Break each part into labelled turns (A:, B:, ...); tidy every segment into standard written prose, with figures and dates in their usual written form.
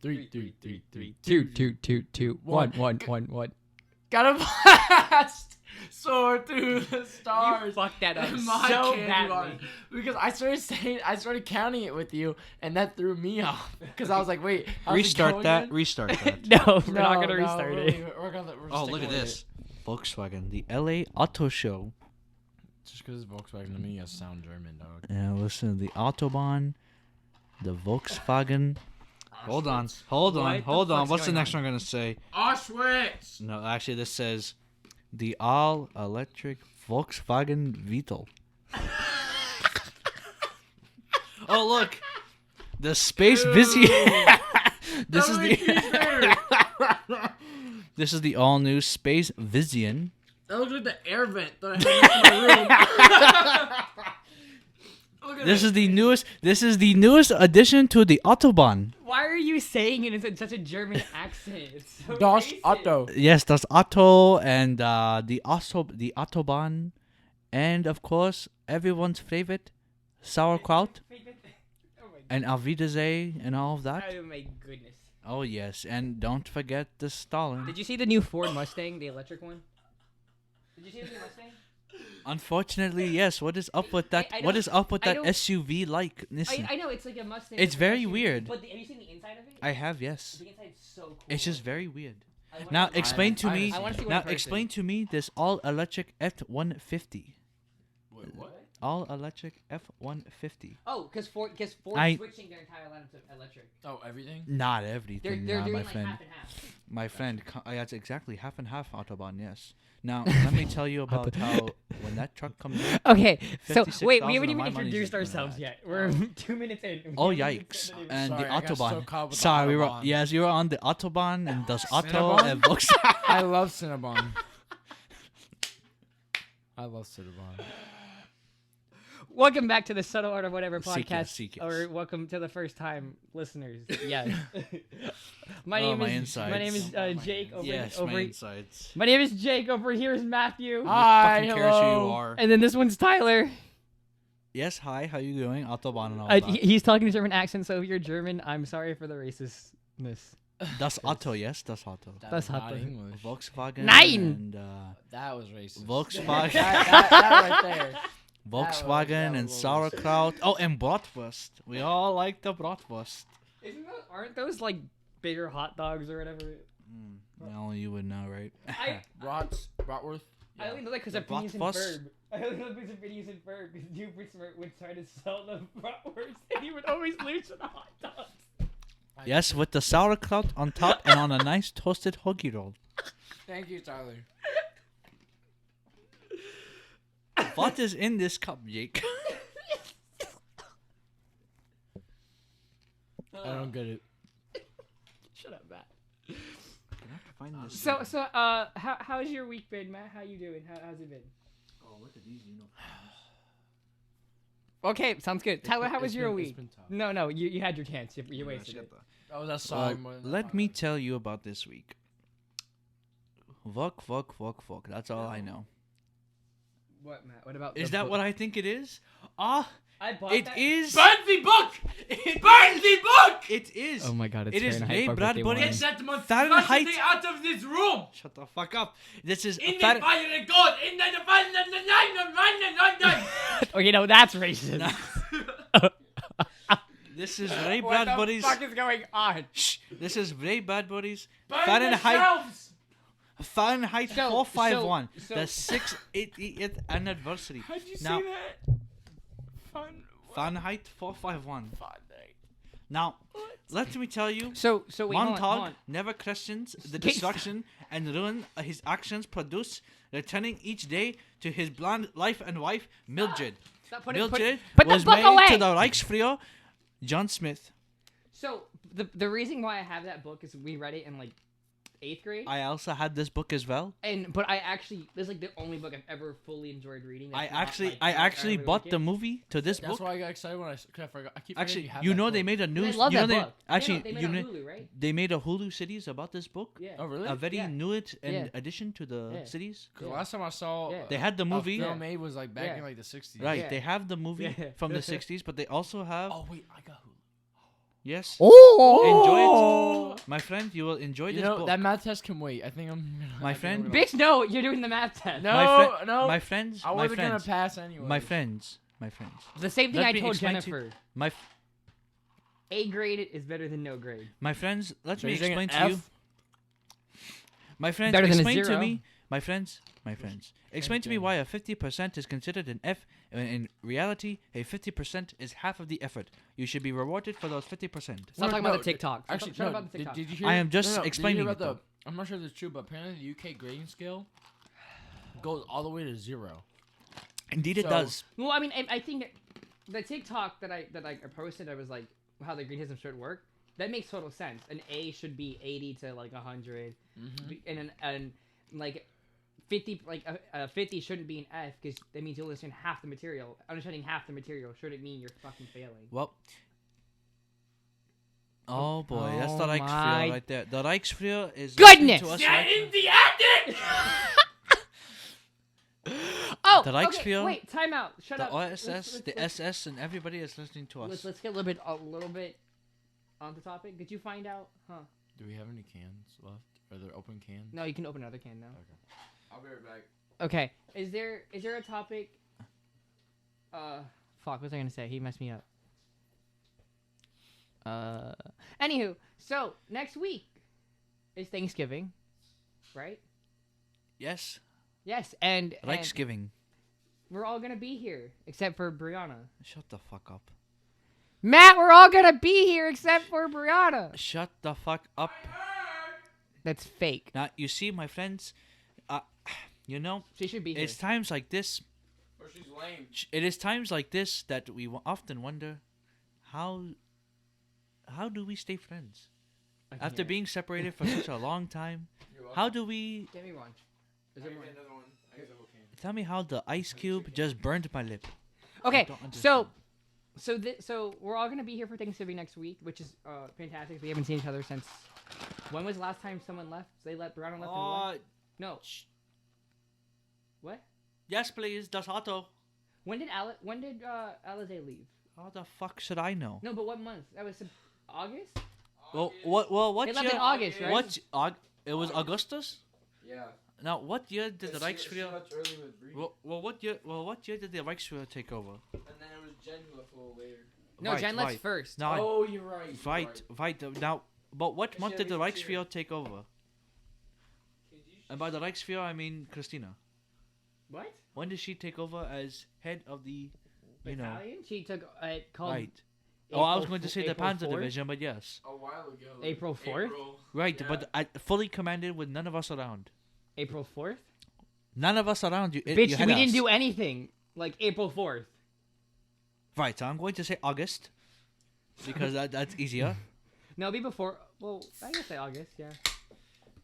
A: 3, 3, 3, 3,
B: 2, 2, 2, 2, 1, 1, 1, 1.
A: Gotta blast soar through the stars.
B: You fucked that up
A: in my
B: so
A: candy
B: badly.
A: bar. Because I started counting it with you, and that threw me off. Because I was like, wait, how's
C: Restart
A: it
C: that.
A: going
C: Restart that.
B: No, we're not gonna restart it.
A: We're
C: Oh, look at this. Volkswagen, the LA Auto Show.
A: Just because it's Volkswagen to me, you sound German, dog.
C: Yeah, listen, the Autobahn, the Volkswagen. Hold on. What's the next one I'm gonna say?
A: Auschwitz.
C: No, actually, this says the all-electric Volkswagen Beetle. Oh, look, the Space Vizier. This is the all-new Space Vizion.
A: That looks like the air vent that I have in my room.
C: This is the newest addition to the Autobahn.
B: Why are you saying it in such a German accent? It's so
A: Das
B: racist.
A: Auto.
C: Yes, das Auto and the Autobahn, and of course everyone's favorite sauerkraut
B: Oh my
C: and Auf Wiedersehen and all of that.
B: Oh my goodness.
C: Oh yes, and don't forget the Stalin.
B: Did you see the new Ford Mustang, the electric one? Did you see the new Mustang?
C: Unfortunately, yes. What is up with that?
B: I
C: What is up with that
B: don't-
C: SUV like Nissan?
B: I know, it's like a Mustang.
C: It's
B: with
C: very
B: SUV,
C: weird.
B: But have you seen the inside of it?
C: I have, yes.
B: The inside's so cool.
C: It's just very weird.
B: I wanna
C: Now
B: see-
C: explain to
A: I
C: me.
A: wanna
B: see one
C: Now
B: in person.
C: explain to me this all-electric F-150.
A: Wait, what?
C: All-electric F-150.
B: Oh, because Ford's switching their entire lineup to electric.
A: Oh, everything?
C: Not
B: They're
C: everything,
B: doing
C: my
B: like
C: friend.
B: half and half.
C: My friend, that's exactly half and half Autobahn. Yes. Now let me tell you about how when that truck comes in.
B: Okay, so
C: 56,000
B: wait, we haven't
C: of
B: even
C: my money's
B: introduced
C: gonna
B: ourselves
C: that.
B: yet. We're 2 minutes in.
C: Oh
B: We haven't even
C: yikes!
B: said anything.
C: And
A: Sorry,
C: the
A: I got so
C: Autobahn.
A: caught with the
C: Sorry, we were
A: Autobahn.
C: yes, you were on the Autobahn and das Auto
A: Cinnabon?
C: and Volkswagen.
A: I love Cinnabon. I love Cinnabon.
B: Welcome back to the Subtle Art of Whatever
C: Seek
B: podcast,
C: yes, seek yes.
B: or welcome to the first time listeners. Yeah.
C: My
B: my name
C: insides.
B: is Jake.
C: Yes,
B: over
C: my insides.
B: my name is Jake. Over here is Matthew.
A: Hi,
C: Fucking cares who you
A: hello.
C: are.
B: And then this one's Tyler.
C: Yes, hi. How you doing? Autobahn and all
B: He's talking a German accent, so if you're German, I'm sorry for the racistness.
C: Das Auto, yes, das Auto.
B: That's
A: not
B: hot, though.
A: English.
C: Volkswagen.
B: Nein!
C: And
A: That was racist.
C: Volkswagen.
A: that right there.
C: Volkswagen
A: that
C: and
A: was
C: sauerkraut. Oh, and bratwurst. We all like the bratwurst.
B: Aren't those like bigger hot dogs or whatever?
C: Only you would know, right?
A: Bratwurst.
B: I only know that because
C: The
B: of Phineas and
C: bratwurst?
B: Ferb. I only know because of Phineas and Ferb because Doofus would try to sell the bratwurst and he would always lose to the hot dogs.
C: Yes, with the sauerkraut on top and on a nice toasted hoagie roll.
A: Thank you, Tyler.
C: What is in this cup, Jake?
A: I don't get it.
B: Shut up, Matt.
C: Find this.
B: So, how's your week been, Matt? How you doing? How's it been?
C: Oh, look at these,
B: Okay, sounds good. Tyler, how was your
A: It's
B: week?
A: been tough.
B: No, you had your chance. You wasted it.
A: Oh, that's sorry.
C: Let me tell you about this week. Vok. That's all I know.
B: What, Matt? What about?
C: Is that what I think it is? Ah,
B: I bought?
C: it
B: that?
C: is.
A: Burn the book! Burn the book!
C: It is.
B: Oh my God! It's
C: It is
B: Fahrenheit
C: Ray
B: Book
C: Bradbury.
B: 51.
A: Get that
C: Fahrenheit.
A: monstrosity out of this room!
C: Shut the fuck up. This is
A: In the fire of God! In the fire of the
B: Okay, no, that's racist.
C: This is Ray
B: What the
C: Bradbury's.
B: fuck is going on?
C: Shh. This is Ray Bradbury's
A: Burn
C: Fahrenheit.
A: yourselves!
C: Fahrenheit
B: So-
C: 451.
B: so-
C: The 688th anniversary.
A: How'd you
C: Now-
A: say that?
C: Fahrenheit 451.
A: Fun.
C: Now, let me tell you.
B: So wait, hold
C: Montag
B: on.
C: never questions the
B: Okay,
C: destruction and ruin his actions produce, returning each day to his blonde life and wife, Mildred.
B: Stop
C: Mildred
B: put
C: was
B: the book
C: married
B: away.
C: to the Reichsführer, John Smith.
B: So the reason why I have that book is we read it in like 8th grade.
C: I also had this book as well.
B: But I actually, this is like the only book I've ever fully enjoyed reading.
C: I
B: that's not,
C: actually
B: like, I
C: actually
B: really
C: bought
B: like
C: the
B: it.
C: movie to this
A: That's
C: book.
A: why I got excited when I forgot. I keep
C: Actually,
A: forgetting
C: you
A: have
C: know
A: that
C: they
A: book.
C: made a
B: I
C: news.
B: love
C: You know
B: that
C: they
B: book.
C: actually
B: they made
C: you
B: it on
C: know
B: Hulu, right?
C: they made a Hulu series about this book.
B: Yeah.
A: Oh, really?
C: A very
B: Yeah.
C: new it in
B: Yeah.
C: addition to the
B: Yeah.
C: series.
A: Because last time I saw
B: Yeah.
C: They had the movie.
A: a film made was like back
B: Yeah.
A: in like the 60s.
C: Right,
B: Yeah.
C: they have the movie
B: Yeah.
C: from the 60s, but they also have
A: Oh, wait, I got Hulu.
C: yes.
B: Oh!
C: Enjoy it. My friend, you will enjoy
A: You
C: this
A: know
C: book.
A: that math test can wait. I think I'm.
C: My
A: I think
C: friend-
A: I'm gonna-
B: Bitch, no, you're doing the math test.
A: No, no.
C: My friends,
A: I
C: my
A: wasn't gonna
C: friends,
A: pass anyway.
C: my friends, my friends.
B: The same thing
C: Let
B: I
C: me
B: told
C: explain to you-
B: Jennifer.
C: My
B: A grade is better than no grade.
C: my friends, let
A: So
C: me
A: you're saying
C: explain
A: an
C: to you.
A: F?
C: My friends,
B: Better than a
C: explain to
B: zero.
C: me. My friends, explain to me why a 50% is considered an F. When in reality, a 50% is half of the effort. You should be rewarded for those 50%.
B: Stop talking
A: No,
B: about the TikTok.
A: Actually,
B: Shut
A: no.
B: about the TikTok.
A: Did you hear?
C: I am just
A: no, no, did you
C: explaining
A: hear
C: it,
A: about the. I'm not sure if it's true, but apparently the UK grading scale goes all the way to 0.
C: Indeed, it
A: So-
C: does.
B: Well, I mean, I think the TikTok that I posted, I was like, how the grade system should work. That makes total sense. An A should be 80 to like 100, and like 50, like a 50 shouldn't be an F because that means you understand half the material. Understanding half the material shouldn't mean you're fucking failing.
C: Well. Oh boy, that's the
B: Oh my-
C: Reichsführer right there. The Reichsführer is
B: Goodness!
C: listening to us right
B: Oh,
C: The
B: okay,
C: Reichsführer,
B: wait, time out. Shut
C: the
B: up.
C: OSS, the SS, and everybody is listening to us.
B: Let's get a little bit on the topic. Did you find out? Huh?
A: Do we have any cans left? Are there open cans?
B: No, you can open another can now.
A: Okay. I'll be right back.
B: Okay. Is there a topic? Fuck. What was I gonna say? He messed me up. Anywho, so next week is Thanksgiving, right?
C: Yes,
B: Yes, and
C: Reichsgiving.
B: we're all gonna be here except for Brianna.
C: Shut the fuck up.
B: Matt, we're all gonna be here except for Brianna.
C: Shut the fuck up.
B: That's fake.
C: Now, you see, my friends, you know,
B: She should be here.
C: it's times like this.
A: Or she's lame.
C: It is times like this that we often wonder, how do we stay friends after being separated for such a long time? How do we?
B: Give me one. Is there more?
A: another one. I guess I will can.
C: Tell me how the ice cube just burned my lip.
B: Okay,
C: don't
B: so we're all gonna be here for Thanksgiving next week, which is fantastic. We haven't seen each other since. When was the last time someone left? They let Brianna left. And no. What?
C: Yes, please. Das Auto.
B: When did Alize leave?
C: How the fuck should I know?
B: No, but what month? That was August.
C: Well, what
B: They
C: year?
B: left in August, right?
C: It was Augustus.
A: Yeah.
C: Now, what year did the Reichsführer?
A: Much early with Bree.
C: What year did the Reichsführer take over?
A: And then it was Jen who left a little later.
B: No,
C: Right,
B: Jen left
C: right.
B: first.
C: Now,
A: Oh, you're right.
C: right. Now, but what month did the
A: Cheers,
C: Reichsführer take over? And by the Reichsführer, I mean Christina.
B: What?
C: When did she take over as head of the, you know,
B: Battalion? She took called.
C: right? Oh, I was
B: April
C: going to
B: fo-
C: say the
B: April
C: Panzer
B: 4th?
C: Division, but yes.
A: A while ago.
B: April 4th?
C: Right,
A: Yeah.
C: but I fully commanded with none of us around.
B: April 4th.
C: None of us around you.
B: Bitch,
C: you
B: we
C: had
B: didn't
C: us.
B: do anything like April 4th.
C: Right, so I'm going to say August because that's easier.
B: No, it'd be before. Well, I guess say August. Yeah.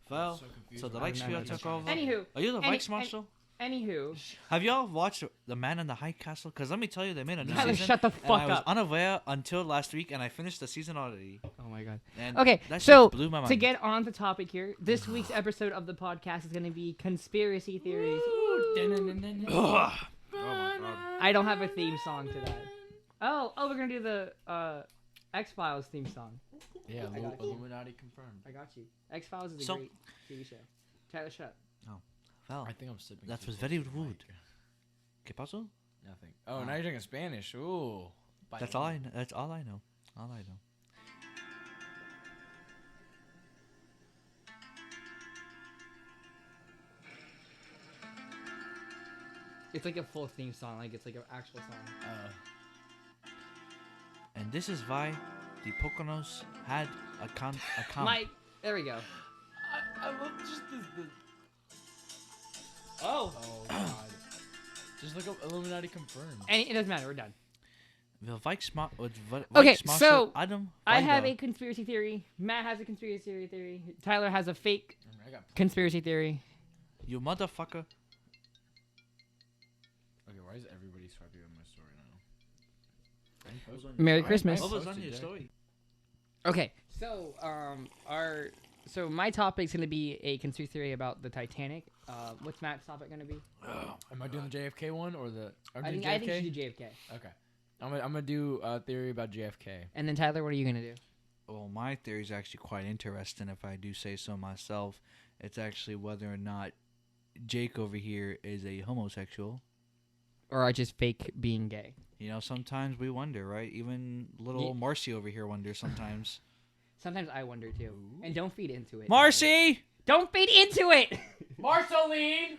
C: Well,
A: So confused
C: so the
A: about
B: it.
C: Reichsführer took over.
B: Anywho,
C: Are you the
B: any-
C: Reichsmarshal?
B: anywho,
C: Have y'all watched The Man in the High Castle? Because let me tell you, they made a new
B: Tyler,
C: season.
B: shut the
C: and
B: fuck
C: I was
B: up.
C: unaware until last week, and I finished the season already.
B: Oh my god.
C: And
B: Okay,
C: that
B: so
C: shit blew my mind.
B: to get on the topic here, this week's episode of the podcast is going to be conspiracy theories.
C: Ugh.
B: I don't have a theme song to that. Oh, we're gonna do the X-Files theme song.
A: Yeah,
B: I got you.
A: Illuminati confirmed.
B: I got you. X-Files is a
C: So-
B: great TV show. Tyler, shut up.
C: Well,
A: I think I'm sipping.
C: that
A: too
C: was
A: close
C: very
A: to the
C: rude.
A: mic.
C: ¿Qué pasó?
A: Nothing. Oh, now you're drinking Spanish. Ooh.
C: That's all I know. That's all I know. All I know.
B: It's like a full theme song, like it's like an actual song.
C: And this is why the Poconos had a camp.
B: There we go.
A: I love just the
B: Oh.
A: Oh god. Just look up Illuminati confirmed.
B: And it doesn't matter. We're done.
C: Okay,
B: so
C: Adam
B: I have
C: Weiger.
B: a conspiracy theory. Matt has a conspiracy theory. Tyler has a fake
A: I got.
B: conspiracy theory.
C: You motherfucker.
A: Okay, why is everybody swiping on my story now?
B: Merry
A: I-
B: Christmas.
A: I
C: What was on
A: posted
C: your
A: it.
C: story?
B: Okay, so so my topic's gonna be a conspiracy theory about the Titanic. What's Matt's topic gonna be?
A: Am I doing the JFK one or the? I'm
B: I
A: doing
B: think you
A: JFK.
B: should do JFK.
A: Okay. I'm gonna do a theory about JFK.
B: And then Tyler, what are you gonna do?
C: Well, my theory is actually quite interesting, if I do say so myself. It's actually whether or not Jake over here is a homosexual.
B: Or I just fake being gay.
C: You know, sometimes we wonder, right? Even little Marcy over here wonders sometimes.
B: Sometimes I wonder too.
A: Ooh.
B: And don't feed into it.
C: Marcy!
B: Don't feed into it!
A: Marceline!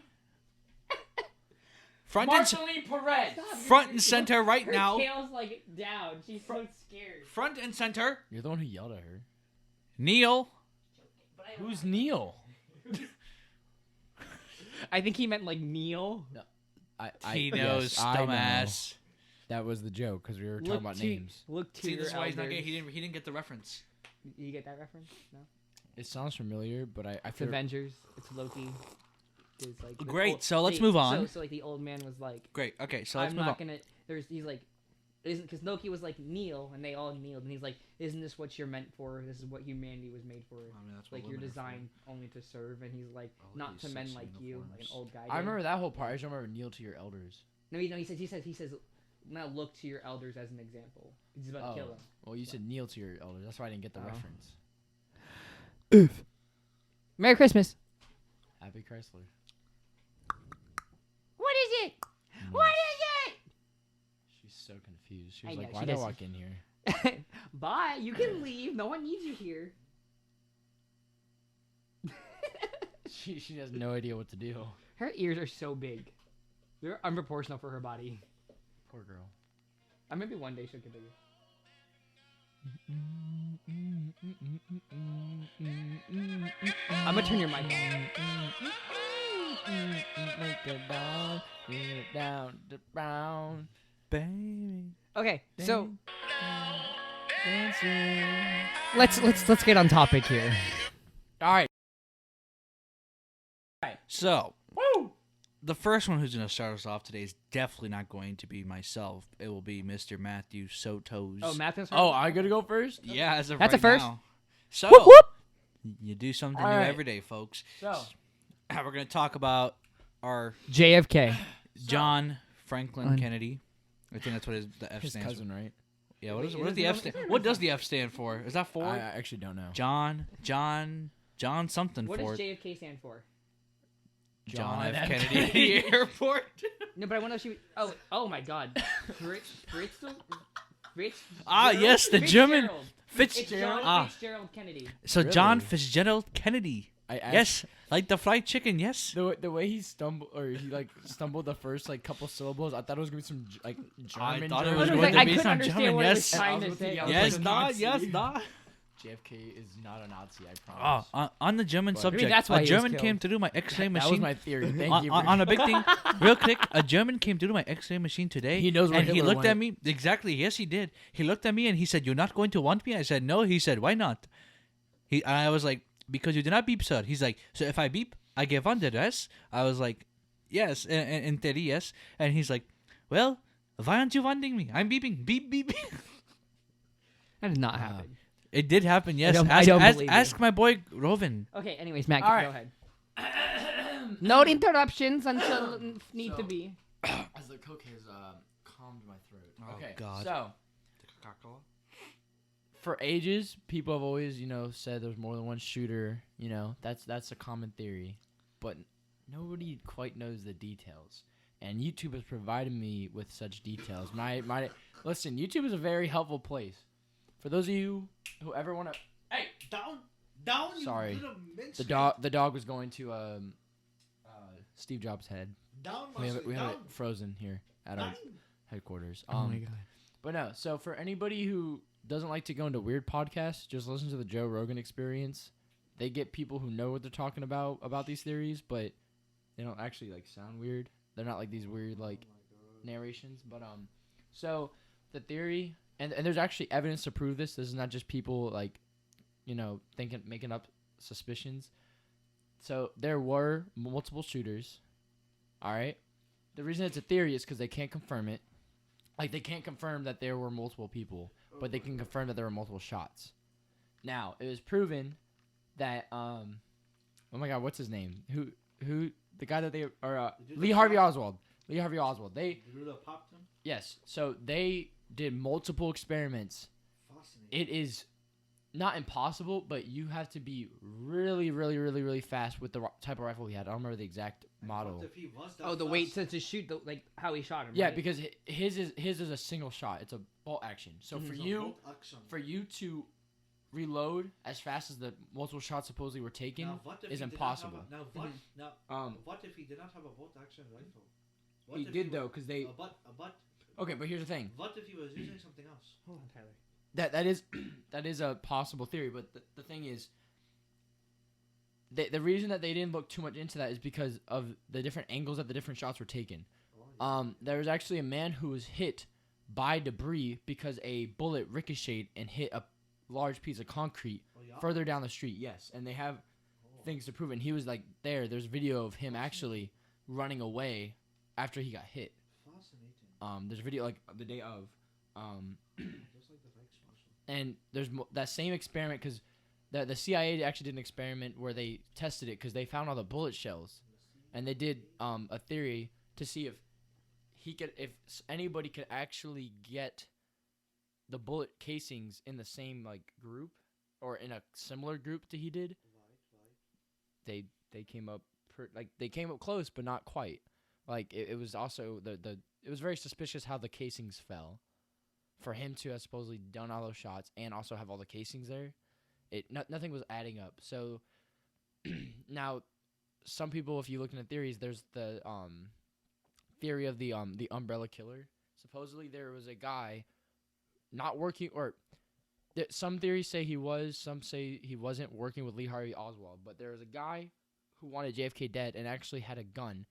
A: Marceline Perez!
B: Stop,
C: Front and center right
B: her
C: now.
B: Her tail's like down. She's so scared.
C: Front and center.
A: You're the one who yelled at her.
C: Neil.
A: Who's Neil?
B: I think he meant like Neil.
A: No.
C: He knows,
A: I know.
C: dumbass.
A: That was the joke because we were talking about names.
B: Look to
C: See,
B: your
C: this is why he's not
B: elders.
C: gay. He didn't get the reference.
B: You get that reference? No.
A: It sounds familiar, but I
B: It's
A: feel
B: Avengers. It's Loki. It's like the
C: Great, so let's move on.
B: So like the old man was like,
C: Great. Okay, so let's
B: I'm
C: move
B: not
C: on.
B: gonna. He's like, isn't because Loki was like kneel and they all kneeled and he's like, isn't this what you're meant for? This is what humanity was made for.
C: I mean, that's what
B: Like you're
C: women are for.
B: designed only to serve, and he's like,
C: Oh,
B: not to
C: these
B: men
C: sexy
B: like you, like an
C: uniforms.
B: old guy.
A: I
B: did.
A: remember that whole part. I just don't remember kneel to your elders.
B: No, he says, now look to your elders as an example. He's about to kill him.
A: Well, you said kneel to your elders. That's why I didn't get the
B: Oh.
A: reference.
B: Merry Christmas.
A: Happy Chrysler.
B: What is it? What is it?
A: She's so confused. She
B: I
A: was
B: know,
A: like,
B: she
A: why did I
B: does-
A: walk in here?
B: Bye. You can leave. No one needs you here.
A: She has no idea what to do.
B: Her ears are so big. They're unproportional for her body.
A: Poor girl.
B: Maybe one day she'll get bigger. I'm gonna turn your mic off.
A: Make it down, bring it down to brown.
C: Baby.
B: Okay, so
A: Dancing.
B: let's get on topic here.
A: All right.
C: So,
A: Woo!
C: the first one who's going to start us off today is definitely not going to be myself. It will be Mr. Matthew Soto's.
B: Oh, Matthew's.
A: Oh, I gotta go first?
C: Yeah, as of
B: That's a
C: right
B: first.
C: now. So,
B: Whoop whoop.
C: you do something
A: All
C: new
A: right.
C: every day, folks.
A: So,
C: We're going to talk about our
B: JFK.
C: John Franklin Kennedy. I think that's what the F
A: his
C: stands
A: cousin, right?
C: for. Yeah, what
B: Wait,
C: does the F stand? What does the F stand for? Is that for?
A: I actually don't know.
C: John something
B: What
C: for
B: does JFK stand for?
C: John F.
A: F.
C: Kennedy Airport.
B: No, but I want to know if she. Oh my God.
C: Yes, the German
B: It's John
C: Ah.
B: Fitzgerald Kennedy.
C: So
A: Really?
C: John Fitzgerald Kennedy.
A: I
C: Yes, like the fried chicken. Yes.
A: The way he stumbled the first like couple syllables, I thought it was gonna be some like German.
C: thought it
A: German.
C: was
B: I,
C: going to
B: I
C: be
B: couldn't
C: some
B: understand
C: German,
B: what
C: yes.
B: it was trying
A: I
B: to
A: was
B: say.
A: with the
C: Yes,
A: like
C: not.
A: Nazi.
C: Yes, not.
A: JFK is not a Nazi, I promise.
C: On the German
A: Well,
C: subject,
B: that's why
C: a
B: he was
C: German
B: killed.
C: came to do my X-ray
A: that
C: machine.
A: was my theory. Thank you.
C: On a big thing, real quick, a German came to do my X-ray machine today.
A: He knows where
C: and he
A: Hitler
C: looked at
A: went.
C: me. Exactly. Yes, he did. He looked at me and he said, "You're not going to want me?" I said, "No." He said, "Why not?" I was like, "Because you did not beep, sir." He's like, "So if I beep, I get funded, yes?" I was like, "Yes, in theory, yes." And he's like, "Well, why aren't you wanting me? I'm beeping, beep, beep, beep."
B: That did not happen.
C: It did happen, yes.
B: I don't believe you.
C: Ask my boy Rovin.
B: Okay, anyways, Matt,
A: All
B: go
A: right.
B: ahead. No interruptions until need to
A: So-
B: be.
A: As the coke has calmed my throat.
C: Oh,
A: Okay,
C: God.
A: so for ages, people have always, said there's more than one shooter. That's a common theory, but nobody quite knows the details. And YouTube has provided me with such details. Listen, YouTube is a very helpful place. For those of you who ever want to,
C: Hey, down.
A: Sorry. the dog was going to Steve Jobs' head.
C: Down.
A: We have it frozen here at our headquarters.
B: God.
A: But no, so for anybody who doesn't like to go into weird podcasts, just listen to the Joe Rogan Experience. They get people who know what they're talking about these theories, but they don't actually like sound weird. They're not like these weird like narrations. But so the theory, and there's actually evidence to prove this. This is not just people like, making up suspicions. So there were multiple shooters. All right. The reason it's a theory is because they can't confirm it. Like, they can't confirm that there were multiple people, but they can confirm that there were multiple shots. Now, it was proven that, oh my God, what's his name? Who, the guy that they, or, Lee Harvey Oswald. Lee Harvey Oswald. Yes. So they did multiple experiments. It is not impossible, but you have to be really, really, really, really fast with the type of rifle he had. I don't remember the exact model.
C: What if he was that
B: Oh, the
C: fast?
B: weight to shoot the like how he shot him.
A: Yeah,
B: right?
A: because his is a single shot. It's a bolt action. So
B: Mhm.
A: for
C: It's a
A: you
C: bolt action.
A: to reload as fast as the multiple shots supposedly were taken
C: Now, what if
A: is
C: he did not
A: impossible.
C: have a- now what if he did not have a bolt action rifle? What
A: He
C: if
A: did
C: was-
A: though, because they.
C: but
A: Okay, but here's the thing.
C: what if he was using something else?
B: Hold on, Tyler.
A: That is that is a possible theory, but the thing is, the reason that they didn't look too much into that is because of the different angles that the different shots were taken. There was actually a man who was hit by debris because a bullet ricocheted and hit a large piece of concrete further down the street. Yes, and they have things to prove it. And he was like there. There's video of him actually running away after he got hit.
C: Fascinating.
A: There's a video like the day of.
C: Just like the Reichsmarshal.
A: And there's that same experiment because the CIA actually did an experiment where they tested it because they found all the bullet shells, and they did a theory to see if anybody could actually get the bullet casings in the same like group or in a similar group to he did.
C: Right.
A: They came up they came up close but not quite. Like it was also it was very suspicious how the casings fell. For him to have supposedly done all those shots and also have all the casings there, nothing was adding up. So now, some people, if you look into theories, there's the theory of the umbrella killer. Supposedly there was a guy not working, or some theories say he was, some say he wasn't working with Lee Harvey Oswald. But there was a guy who wanted JFK dead and actually had a gun.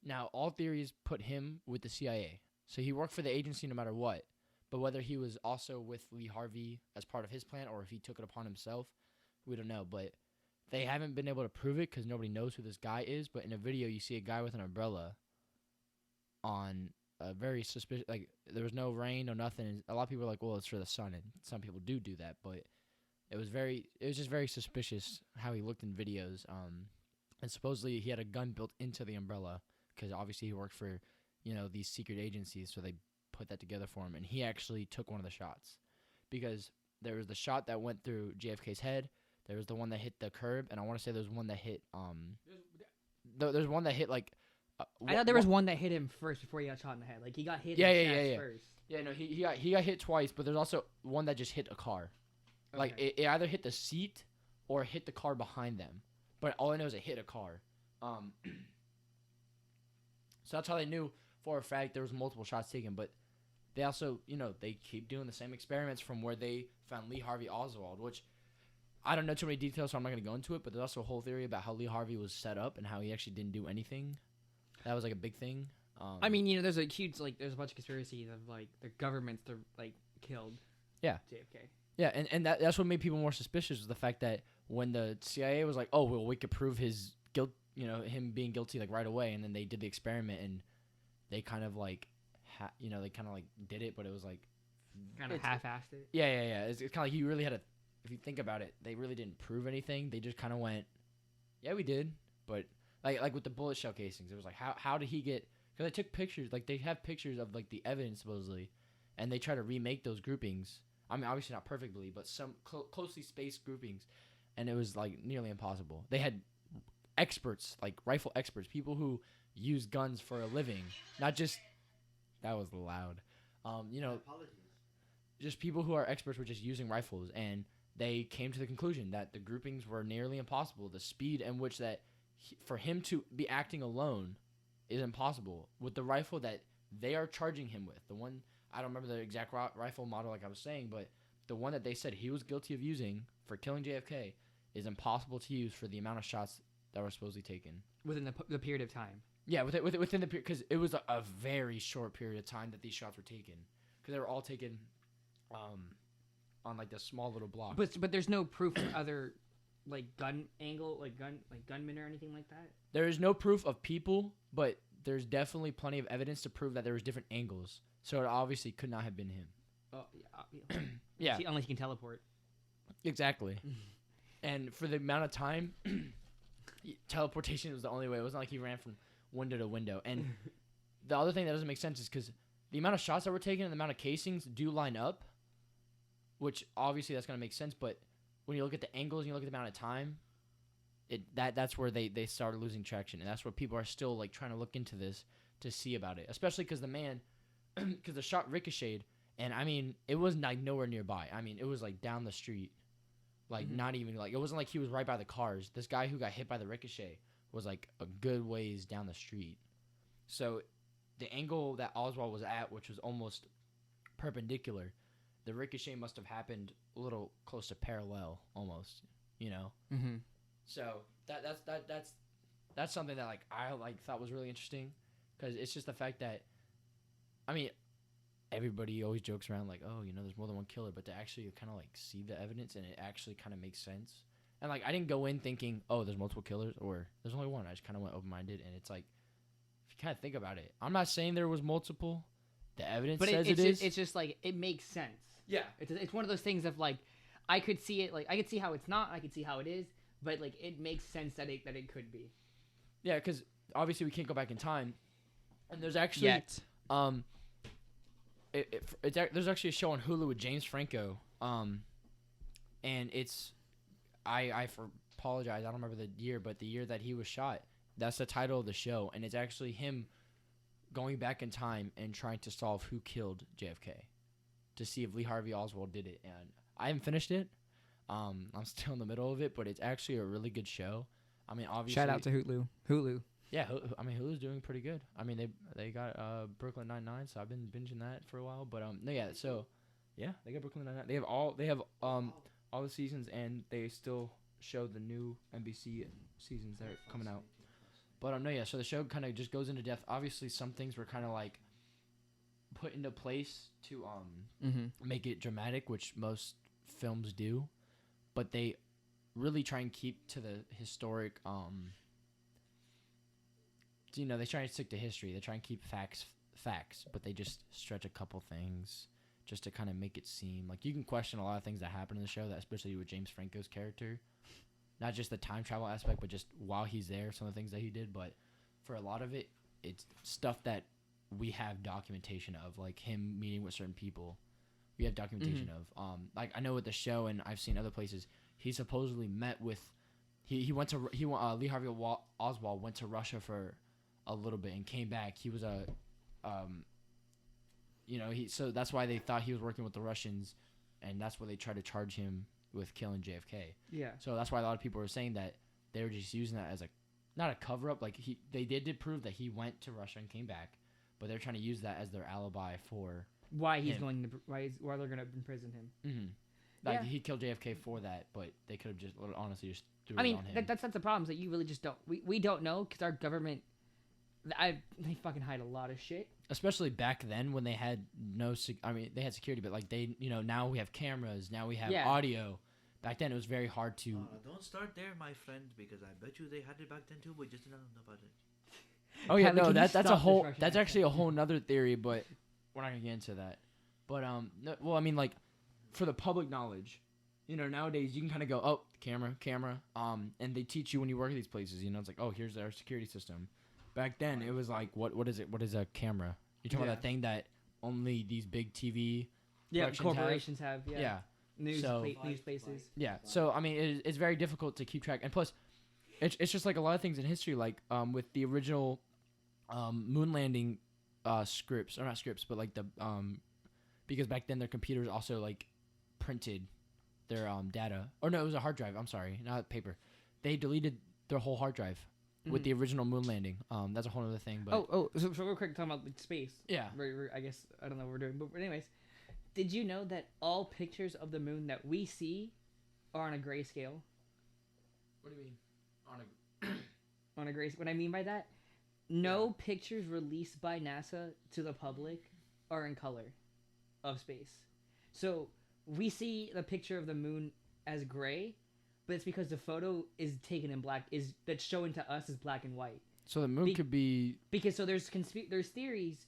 A: Now all theories put him with the CIA, so he worked for the agency no matter what. But whether he was also with Lee Harvey as part of his plan or if he took it upon himself, we don't know. But they haven't been able to prove it because nobody knows who this guy is. But in a video, you see a guy with an umbrella on a very suspicious, like, there was no rain, no nothing. And a lot of people are like, well, it's for the sun. And some people do that. But it was just very suspicious how he looked in videos. And supposedly he had a gun built into the umbrella because obviously he worked for, these secret agencies. So they put that together for him, and he actually took one of the shots because there was the shot that went through JFK's head, there was the one that hit the curb, and I want to say there's one that hit there's one that hit like
B: I thought there was one that hit him first before he got shot in the head. Like he got hit
A: Yeah,
B: in the
A: yeah,
B: chest
A: yeah.
B: first.
A: Yeah, no, he got hit twice, but there's also one that just hit a car. Like
B: Okay.
A: it either hit the seat or hit the car behind them, but all I know is it hit a car. So that's how they knew for a fact there was multiple shots taken. But they also, they keep doing the same experiments from where they found Lee Harvey Oswald, which I don't know too many details, so I'm not going to go into it. But there's also a whole theory about how Lee Harvey was set up and how he actually didn't do anything. That was like a big thing.
B: I mean, there's a huge there's a bunch of conspiracies of like the governments that killed.
A: Yeah.
B: JFK.
A: Yeah, and that's what made people more suspicious was the fact that when the CIA was like, oh, well, we could prove his guilt, him being guilty like right away, and then they did the experiment and they kind of like, they kind of like did it, but it was like
B: Kind of half-assed it.
A: Yeah. It's kind of like you really had to. If you think about it, they really didn't prove anything. They just kind of went, yeah, we did, but like with the bullet shell casings, it was like how did he get? Because they took pictures, like they have pictures of like the evidence supposedly, and they try to remake those groupings. I mean, obviously not perfectly, but some closely spaced groupings, and it was like nearly impossible. They had experts, like rifle experts, people who use guns for a living, not just. That was loud.
C: Apologies.
A: Just people who are experts were just using rifles, and they came to the conclusion that the groupings were nearly impossible. The speed in which for him to be acting alone is impossible with the rifle that they are charging him with. The one, I don't remember the exact rifle model like I was saying, but the one that they said he was guilty of using for killing JFK is impossible to use for the amount of shots that were supposedly taken.
B: Within the period of time.
A: Yeah, within the period, because it was a very short period of time that these shots were taken, because they were all taken on like this small little block.
B: But there's no proof of other gun angle, gunmen or anything like that.
A: There is no proof of people, but there's definitely plenty of evidence to prove that there was different angles. So it obviously could not have been him.
B: Oh yeah.
A: Yeah,
B: Unless he can teleport.
A: exactly. And for the amount of time, teleportation was the only way. It wasn't like he ran from window to window. And the other thing that doesn't make sense is because the amount of shots that were taken and the amount of casings do line up which obviously that's gonna make sense. But when you look at the angles and you look at the amount of time, that's where they started losing traction, and that's where people are still like trying to look into this to see about it, especially because because the shot ricocheted, and I mean it was like nowhere nearby. I mean it was like down the street, like not even like it wasn't like he was right by the cars. This guy who got hit by the ricochet was like a good ways down the street. So the angle that Oswald was at, which was almost perpendicular, the ricochet must have happened a little close to parallel, almost. You know.
B: Mm-hmm.
A: So that's something that like I like thought was really interesting, because it's just the fact that, I mean, everybody always jokes around like, oh, you know, there's more than one killer, but to actually kind of like see the evidence and it actually kind of makes sense. And like I didn't go in thinking, oh, there's multiple killers or there's only one. I just kind of went open minded, and it's like, if you kind of think about it, I'm not saying there was multiple. The evidence says it is.
B: It's just like it makes sense.
A: Yeah.
B: It's one of those things of like, I could see it, like I could see how it's not, I could see how it is. But like it makes sense that it could be.
A: Yeah, because obviously we can't go back in time, and there's actually there's actually a show on Hulu with James Franco, and it's I apologize, I don't remember the year, but the year that he was shot, that's the title of the show, and it's actually him going back in time and trying to solve who killed JFK, to see if Lee Harvey Oswald did it, and I haven't finished it. I'm still in the middle of it, but it's actually a really good show. I mean, obviously,
B: shout out to Hulu.
A: Yeah, I mean, Hulu's doing pretty good. I mean, they got Brooklyn Nine-Nine, so I've been binging that for a while. But no, yeah, so yeah, they got Brooklyn Nine-Nine. They have all the seasons, and they still show the new NBC seasons that are coming out. But no, yeah, so the show kind of just goes into depth. Obviously, some things were kind of like put into place to make it dramatic, which most films do. But they really try and keep to the historic, you know, they try and stick to history. They try and keep facts, but they just stretch a couple things just to kind of make it seem like you can question a lot of things that happen in the show, that especially with James Franco's character. Not just the time travel aspect, but just while he's there, some of the things that he did. But for a lot of it, it's stuff that we have documentation of, like him meeting with certain people. We have documentation of, like I know with the show, and I've seen other places. He supposedly met with, Lee Harvey Oswald went to Russia for a little bit and came back. He was so that's why they thought he was working with the Russians, and that's why they tried to charge him with killing JFK.
B: Yeah.
A: So that's why a lot of people were saying that they were just using that as not a cover up. Like they did prove that he went to Russia and came back, but they're trying to use that as their alibi for
B: why
A: they're
B: going to imprison him.
A: Mm-hmm. Like he killed JFK for that, but they could have just honestly just threw it on him.
B: That's the problem, is that you really just don't. We don't know, because our government, they fucking hide a lot of shit.
A: Especially back then when they had they had security, but like they, you know, now we have cameras, now we have audio. Back then it was very hard to.
C: Don't start there, my friend, because I bet you they had it back then too, but just don't know about it.
A: Oh yeah, no, that's actually a whole nother theory, but we're not gonna get into that. But no, well, I mean, like, for the public knowledge, you know, nowadays you can kind of go, oh, camera, and they teach you when you work at these places. You know, it's like, oh, here's our security system. Back then, it was like, what is it? What is a camera? You're talking about that thing that only these big TV
B: corporations have.
A: Yeah.
B: News places.
A: Yeah. So I mean, it's very difficult to keep track, and plus, it's just like a lot of things in history, like with the original moon landing scripts, or not scripts, but like the because back then their computers also like printed their data, or no, it was a hard drive. I'm sorry, not paper. They deleted their whole hard drive with the original moon landing. That's a whole other thing. But
B: so real quick, talking about like, space.
A: Yeah.
B: I guess I don't know what we're doing, but anyways, did you know that all pictures of the moon that we see are on a grayscale?
A: What do you mean
B: on a grayscale? What I mean by that, no pictures released by NASA to the public are in color of space. So we see the picture of the moon as gray, but it's because the photo is taken in black, that's shown to us as black and white.
A: So the moon could be
B: because there's theories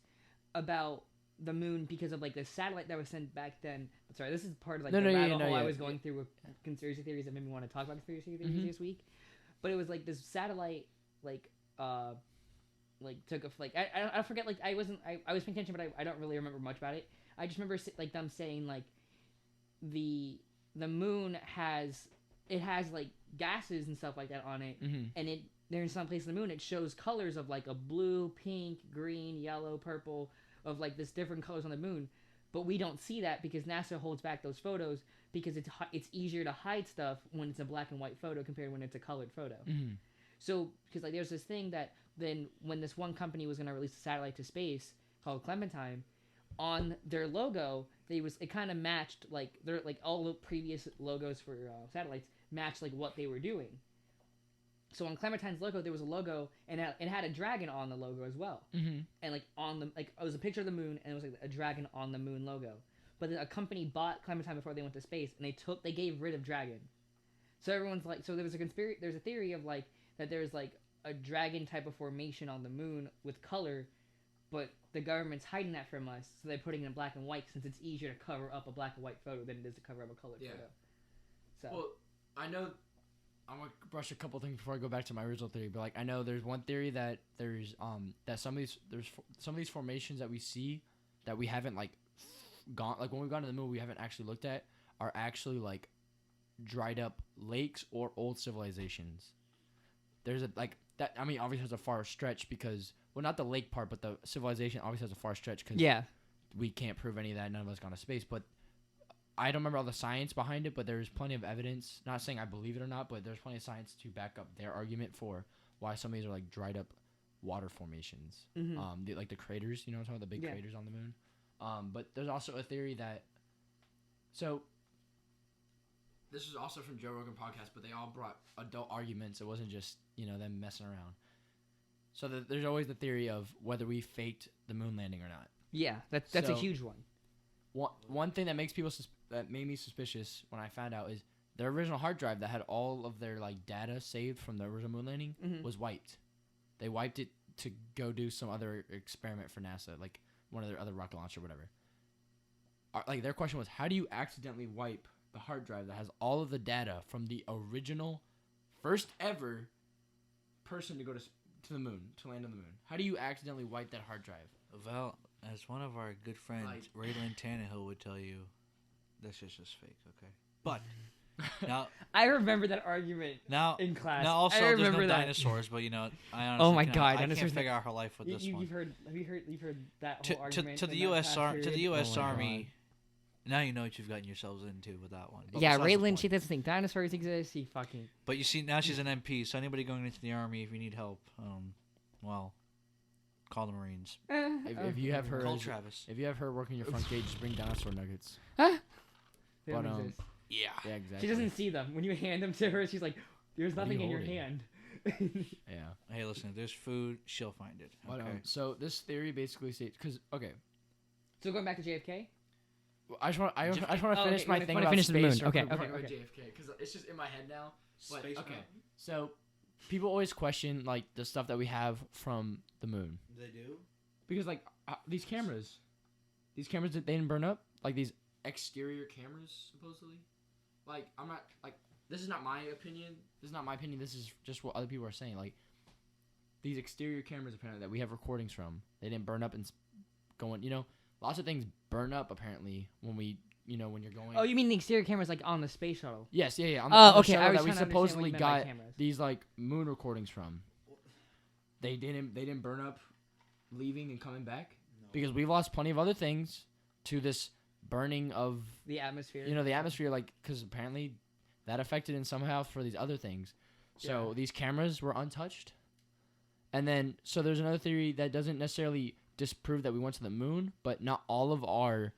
B: about the moon because of like the satellite that was sent back then. Sorry, this is part of like the rabbit hole I was going through with conspiracy theories that made me want to talk about conspiracy theories this week. But it was like this satellite took a I forget, like I was paying attention, but I don't really remember much about it. I just remember like them saying like the moon has like gases and stuff like that on it, and there's some place in the moon it shows colors of like a blue, pink, green, yellow, purple, of like this different colors on the moon, but we don't see that because NASA holds back those photos because it's easier to hide stuff when it's a black and white photo compared to when it's a colored photo. So because like there's this thing that then when this one company was going to release a satellite to space called Clementine, on their logo it kind of matched like their like all the previous logos for satellites matched like what they were doing. So on Clementine's logo there was a logo and it had a dragon on the logo as well, and like on the like it was a picture of the moon and it was like a dragon on the moon logo. But then a company bought Clementine before they went to space and they gave rid of dragon. So everyone's like, so there's a theory of like that there's like a dragon type of formation on the moon with color, but the government's hiding that from us, so they're putting it in black and white since it's easier to cover up a black and white photo than it is to cover up a colored photo. So
A: well, I know I'm gonna brush a couple things before I go back to my original theory, but like I know there's one theory that there's that some of these formations that we see that we haven't like gone like when we've gone to the moon we haven't actually looked at are actually like dried up lakes or old civilizations. There's a like that. I mean, obviously, has a far stretch because well, not the lake part, but the civilization obviously has a far stretch because we can't prove any of that. None of us gone to space, but I don't remember all the science behind it. But there's plenty of evidence. Not saying I believe it or not, but there's plenty of science to back up their argument for why some of these are like dried up water formations. Like the craters, you know, what I'm talking about, the big craters on the moon. But there's also a theory that so. This is also from Joe Rogan podcast, but they all brought adult arguments. It wasn't just, you know, them messing around. So there's always the theory of whether we faked the moon landing or not.
B: Yeah, that's a huge one.
A: One thing that makes people that made me suspicious when I found out is their original hard drive that had all of their like data saved from the original moon landing was wiped. They wiped it to go do some other experiment for NASA, like one of their other rocket launch or whatever. Like their question was, how do you accidentally wipe the hard drive that has all of the data from the original first ever person to go to the moon, to land on the moon? How do you accidentally wipe that hard drive?
C: Well, as one of our good friends, Raylan Tannehill would tell you, that's just fake, okay? But now
B: I remember that argument in class.
C: Now also
B: I
C: there's no
B: that.
C: dinosaurs, but you know, I honestly I can't figure out her life with this one.
B: You've heard that whole argument
C: to the U.S. Army. Now you know what you've gotten yourselves into with that one. But
B: yeah, Raylan, she doesn't think dinosaurs exist. He fucking.
C: But you see, now she's an MP, so anybody going into the Army, if you need help, well, call the Marines.
A: If you have her,
C: call Travis.
A: If you have her working your front gate, just bring dinosaur nuggets.
B: Huh?
A: But
C: yeah,
A: exactly.
B: She doesn't see them when you hand them to her. She's like, "There's nothing in your hand."
A: Yeah.
C: Hey, listen, if there's food, she'll find it. Okay.
A: But, so this theory basically states
B: So going back to JFK.
A: I just want to finish my thing about
B: finish
A: space.
B: The moon. Okay.
A: JFK, because it's just in my head now. But, okay, so people always question like the stuff that we have from the moon.
C: They do?
A: Because like these cameras they didn't burn up. Like these exterior cameras, supposedly. Like I'm not like this is not my opinion. This is just what other people are saying. Like these exterior cameras apparently that we have recordings from, they didn't burn up and going. You know, lots of things burn up apparently when when you're going.
B: Oh, you mean the exterior cameras like on the space shuttle?
A: Yes, yeah. On
B: the
A: okay.
B: That
A: we supposedly got these like moon recordings from. They didn't burn up, leaving and coming back because we've lost plenty of other things to this burning of
B: the atmosphere.
A: You know, the atmosphere, like because apparently that affected in somehow for these other things. So these cameras were untouched, and then so there's another theory that doesn't necessarily disprove that we went to the moon, but not all of our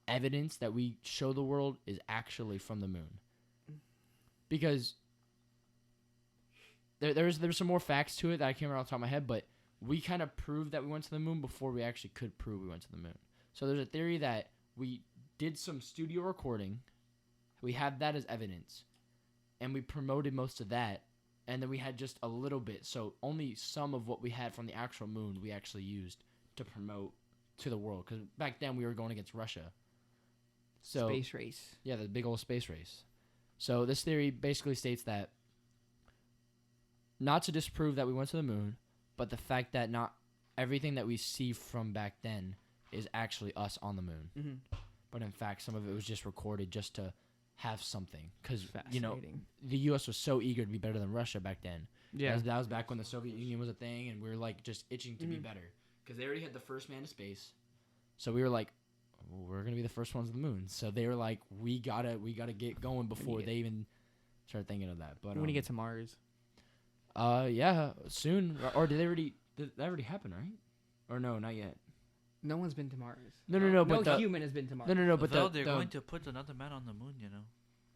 A: evidence that we show the world is actually from the moon. Because there's some more facts to it that I can't remember off the top of my head, but we kind of proved that we went to the moon before we actually could prove we went to the moon. So there's a theory that we did some studio recording, we have that as evidence, and we promoted most of that, and then we had just a little bit, so only some of what we had from the actual moon we actually used to promote to the world, because back then we were going against Russia. So
B: space race.
A: Yeah, the big old space race. So this theory basically states that not to disprove that we went to the moon, but the fact that not everything that we see from back then is actually us on the moon.
B: Mm-hmm.
A: but in fact, some of it was just recorded just to have something. Because,
B: Fascinating.
A: the U.S. was so eager to be better than Russia back then.
B: Yeah.
A: That was back when the Soviet Union was a thing, and we were, like, just itching to be better. Because they already had the first man to space. So we were like, we're going to be the first ones to the moon. So they were like, we gotta get going before they even start thinking of that. But
B: When you get to Mars.
A: yeah, soon. Or did that already happen, right? Or no, not yet.
B: No one's been to Mars.
A: No, but
B: no human has been to Mars.
A: No, but
C: they're going to put another man on the moon, you know.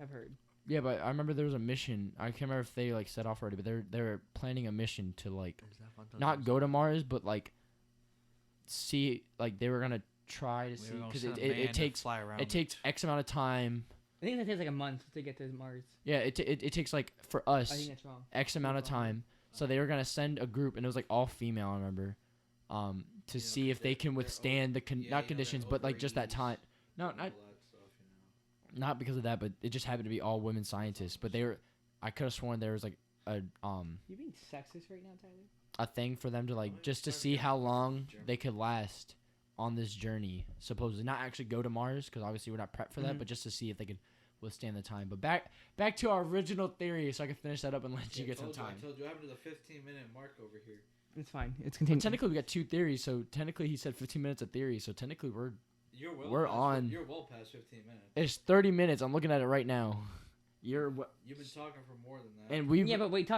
B: I've heard.
A: Yeah, but I remember there was a mission. I can't remember if they like set off already, but they're planning a mission to like not go to Mars, but like see, like they were gonna try to see because it takes X amount of time.
B: I think that takes like a month to get to Mars.
A: Yeah, it takes like for us
B: I think that's wrong.
A: X amount of time. So they were gonna send a group, and it was like all female. I remember, to see if they can withstand the not conditions, but like just that time. No, not because of that, but it just happened to be all women scientists. But I could have sworn there was like a
B: You being sexist right now, Tyler?
A: a thing for them to like just to see how long they could last on this journey. Supposedly, not actually go to Mars because obviously we're not prepped for that, but just to see if they could withstand the time. But back to our original theory, so I can finish that up and let you get some time.
C: I told you I happened to the 15-minute mark over here.
B: It's fine. It's
A: But
B: continuing.
A: technically, we got 2 theories, so technically he said 15 minutes of theory. So technically, we're on.
C: You're well past 15 minutes.
A: It's 30 minutes. I'm looking at it right now.
C: You've been talking for more than that.
A: And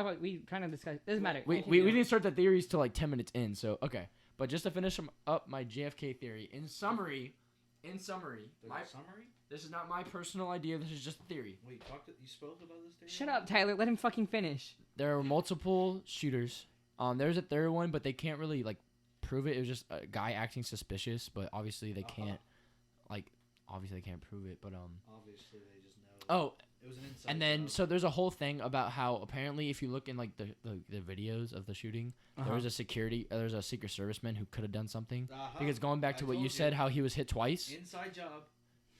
B: but we kind of discussed. Doesn't matter.
A: We didn't start the theories till like 10 minutes in. So okay, but just to finish up my JFK theory. In summary,
C: summary?
A: this is not my personal idea. This is just a theory.
C: Wait, you spoke about this theory?
B: Shut up, Tyler. Let him fucking finish.
A: There are multiple shooters. There's a third one, but they can't really like prove it. It was just a guy acting suspicious, but obviously they can't obviously they can't prove it. But
C: obviously they just know.
A: Oh.
C: It was an inside
A: And then,
C: job.
A: so there's a whole thing about how apparently, if you look in like the videos of the shooting, there was a Secret Serviceman who could have done something. Because going back to what you said, how he was hit twice.
C: Inside job.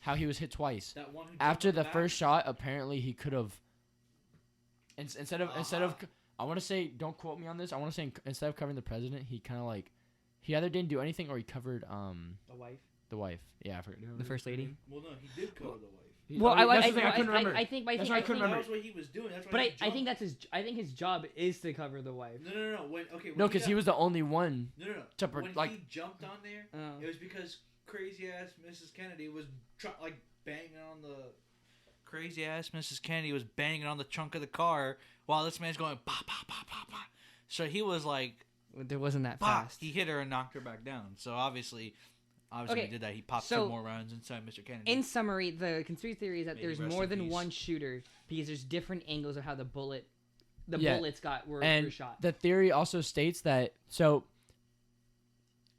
A: How he was hit twice.
C: That one who
A: After the first shot, apparently he could have. Instead of, I want to say, don't quote me on this. I want to say instead of covering the president, he kind of like, he either didn't do anything or he covered
B: the wife.
A: The wife. Yeah, I forget.
B: The first lady.
C: Well, no, he did cover the wife.
A: I couldn't remember.
B: I think
A: that's what I couldn't remember.
C: That was what he was doing. That's
B: but I think that's his. I think his job is to cover the wife.
C: No.
A: No, because he was the only one.
C: No. When he jumped on there, it was because crazy ass Mrs. Kennedy was banging on the. Crazy ass Mrs. Kennedy was banging on the trunk of the car while this man's going bah bah bah bah bah. So he was like,
B: there wasn't that
C: bah!
B: fast.
C: He hit her and knocked her back down. So obviously he did that. He popped 2 more rounds inside Mr. Kennedy.
B: In summary, the conspiracy theory is that there's more than one shooter because there's different angles of how the bullets were shot.
A: The theory also states that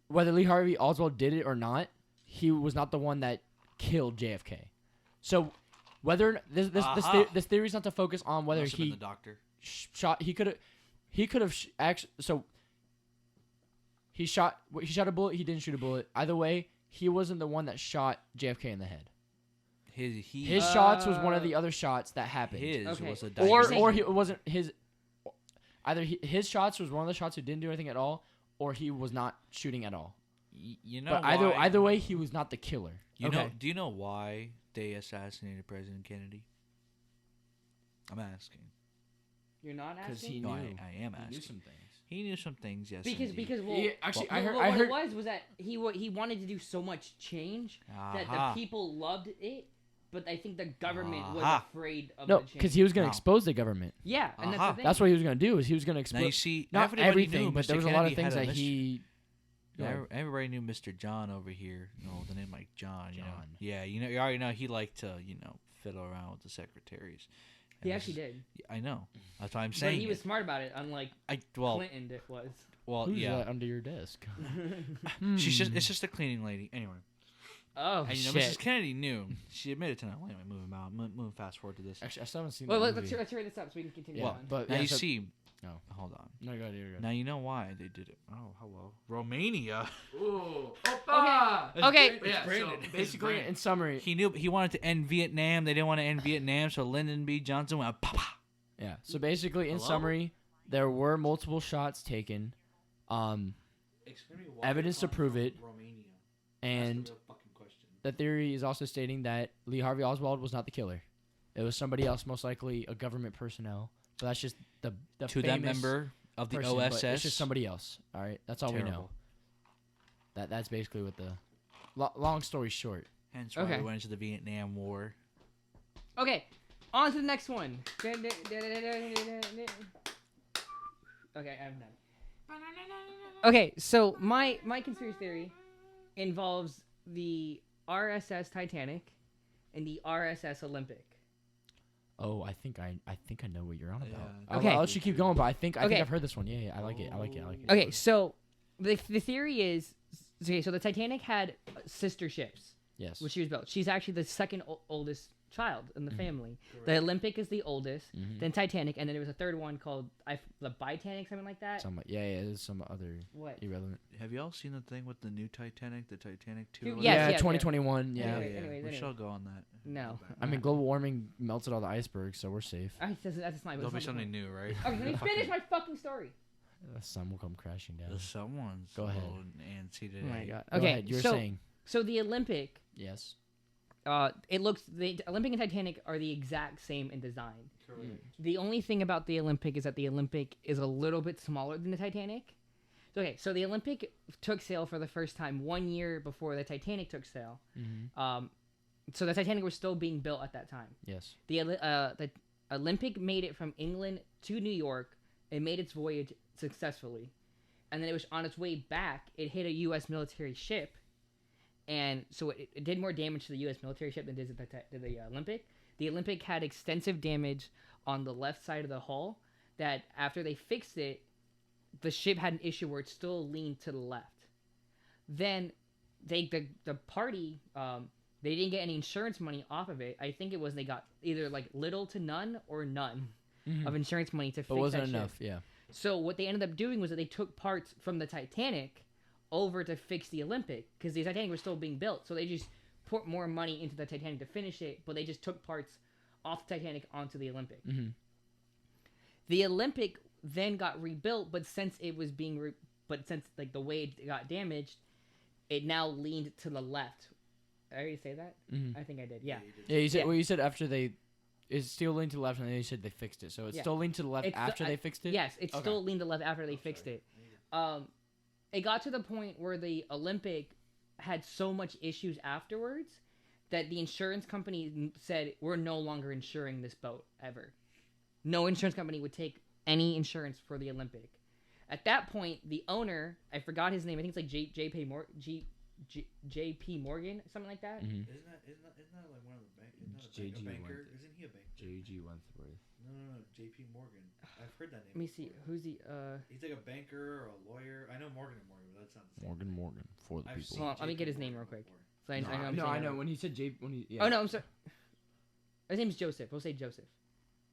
A: whether Lee Harvey Oswald did it or not, he was not the one that killed JFK. So whether this theory is not to focus on whether he
C: the doctor
A: shot. He could have actually. So he shot a bullet. He didn't shoot a bullet. Either way, he wasn't the one that shot JFK in the head. His shots was one of the other shots that happened.
C: Was a
A: or it wasn't his. Either his shots was one of the shots who didn't do anything at all, or he was not shooting at all.
C: You know,
A: but either way, he was not the killer.
C: Do you know why they assassinated President Kennedy? I'm asking.
B: You're not asking?
A: Because he knew.
C: I am asking.
A: He knew some things.
C: He knew some things, yes.
B: Because
A: I heard.
B: What it was that he wanted to do so much change that the people loved it, but I think the government was afraid of the change.
A: Because he was going to expose the government.
B: Yeah, and that's the thing.
A: That's what he was going to do. Is he was going to expose.
C: Now you see,
A: not everything, but there was a lot of things that he.
C: Everybody knew Mr. John over here. The name like John. You know? Yeah, you already know he liked to fiddle around with the secretaries.
B: He actually did.
C: I know. That's why I'm saying.
B: But he was smart about it, unlike Clinton was.
C: Well,
A: Who's that under your desk?
C: It's just a cleaning lady. Anyway.
B: Oh,
C: and,
B: shit.
C: Mrs. Kennedy knew. She admitted to that. Anyway, moving fast forward to this.
A: Actually, I still haven't seen
B: that
A: movie.
B: Let's hurry this up so we can continue on.
A: But
C: now you see.
A: No.
C: Hold on.
A: No, go ahead.
C: Now you know why they did it. Oh, hello. Romania.
A: Ooh.
B: Okay.
A: Yeah, so basically, in summary.
C: He wanted to end Vietnam. They didn't want to end Vietnam, so Lyndon B. Johnson went, pa.
A: Yeah. So basically, in summary, there were multiple shots taken. Evidence to prove it.
C: Romania.
A: And
C: That's the real fucking question.
A: the theory is also stating that Lee Harvey Oswald was not the killer. It was somebody else, most likely a government personnel. But that's just the
C: To that member of the
A: person, but
C: OSS.
A: It's just somebody else. All right, that's all we know. That's basically what the long story short.
C: Hence why we went into the Vietnam War.
B: Okay, on to the next one. Okay, I'm done. Okay, so my conspiracy theory involves the RSS Titanic and the RSS Olympic.
A: Oh, I think I know what you're on about.
C: Yeah.
B: Okay.
A: I'll let you keep going, but I think
B: Okay.
A: I've heard this one. Yeah, I like it. I like it.
B: Okay, so the theory is, okay, so the Titanic had sister ships,
A: Yes.
B: which she was built. She's actually the second oldest child in the family. The Olympic is the oldest, then Titanic, and then there was a third one called the Titanic, something like that.
A: There's some other
B: What?
A: irrelevant.
C: Have you all seen the thing with the new Titanic, the Titanic 2?
B: Yes,
A: 2021. Yeah.
B: Anyways.
C: We shall go on that.
B: No.
A: I mean, global warming melted all the icebergs, so we're safe.
B: That's not.
C: There'll be something new, right?
B: Okay, let me finish my fucking story.
A: The sun will come crashing down.
C: Someone's
A: Go ahead.
C: and see today.
B: Oh my god.
A: Go
B: Okay,
A: ahead, you were
B: so
A: saying.
B: so the Olympic,
A: Yes.
B: the Olympic and Titanic are the exact same in design.
C: Correct.
B: The only thing about the Olympic is that the Olympic is a little bit smaller than the Titanic. So the Olympic took sail for the first time 1 year before the Titanic took sail. So the Titanic was still being built at that time.
A: Yes.
B: The Olympic made it from England to New York. It made its voyage successfully, and then it was on its way back. It hit a U.S. military ship, and so it did more damage to the U.S. military ship than it did the Olympic. The Olympic had extensive damage on the left side of the hull. That after they fixed it, the ship had an issue where it still leaned to the left. Then the party they didn't get any insurance money off of it. I think it was they got either like little to none or none of insurance money to fix
A: But wasn't
B: that
A: enough.
B: ship.
A: Yeah.
B: So what they ended up doing was that they took parts from the Titanic over to fix the Olympic because the Titanic was still being built. So they just put more money into the Titanic to finish it, but they just took parts off the Titanic onto the Olympic. The Olympic then got rebuilt, but since it was being since like the way it got damaged, it now leaned to the left. I already say that? I think I did. Yeah.
A: Yeah, you said. Well, you said after they, it's still leaned to the left, and then you said they fixed it. So it's still leaned to the left after they fixed it.
B: Yes, it's still leaned to the left after they fixed it. It got to the point where the Olympic had so much issues afterwards that the insurance company said we're no longer insuring this boat ever. No insurance company would take any insurance for the Olympic. At that point, the owner, I forgot his name. I think it's like JP Morgan, something like that.
C: Isn't that like one of the banks? Isn't he a banker?
A: J.G. Wentworth.
C: No, JP Morgan. I've heard that name.
B: Let me see. Who's the
C: He's like a banker or a lawyer. I know Morgan & Morgan, but that's not the same.
A: Morgan for the people.
B: Hold on, let me get his name real quick. So I know.
A: I know. When he said J,
B: Oh no, I'm sorry. His name's Joseph. We'll say Joseph.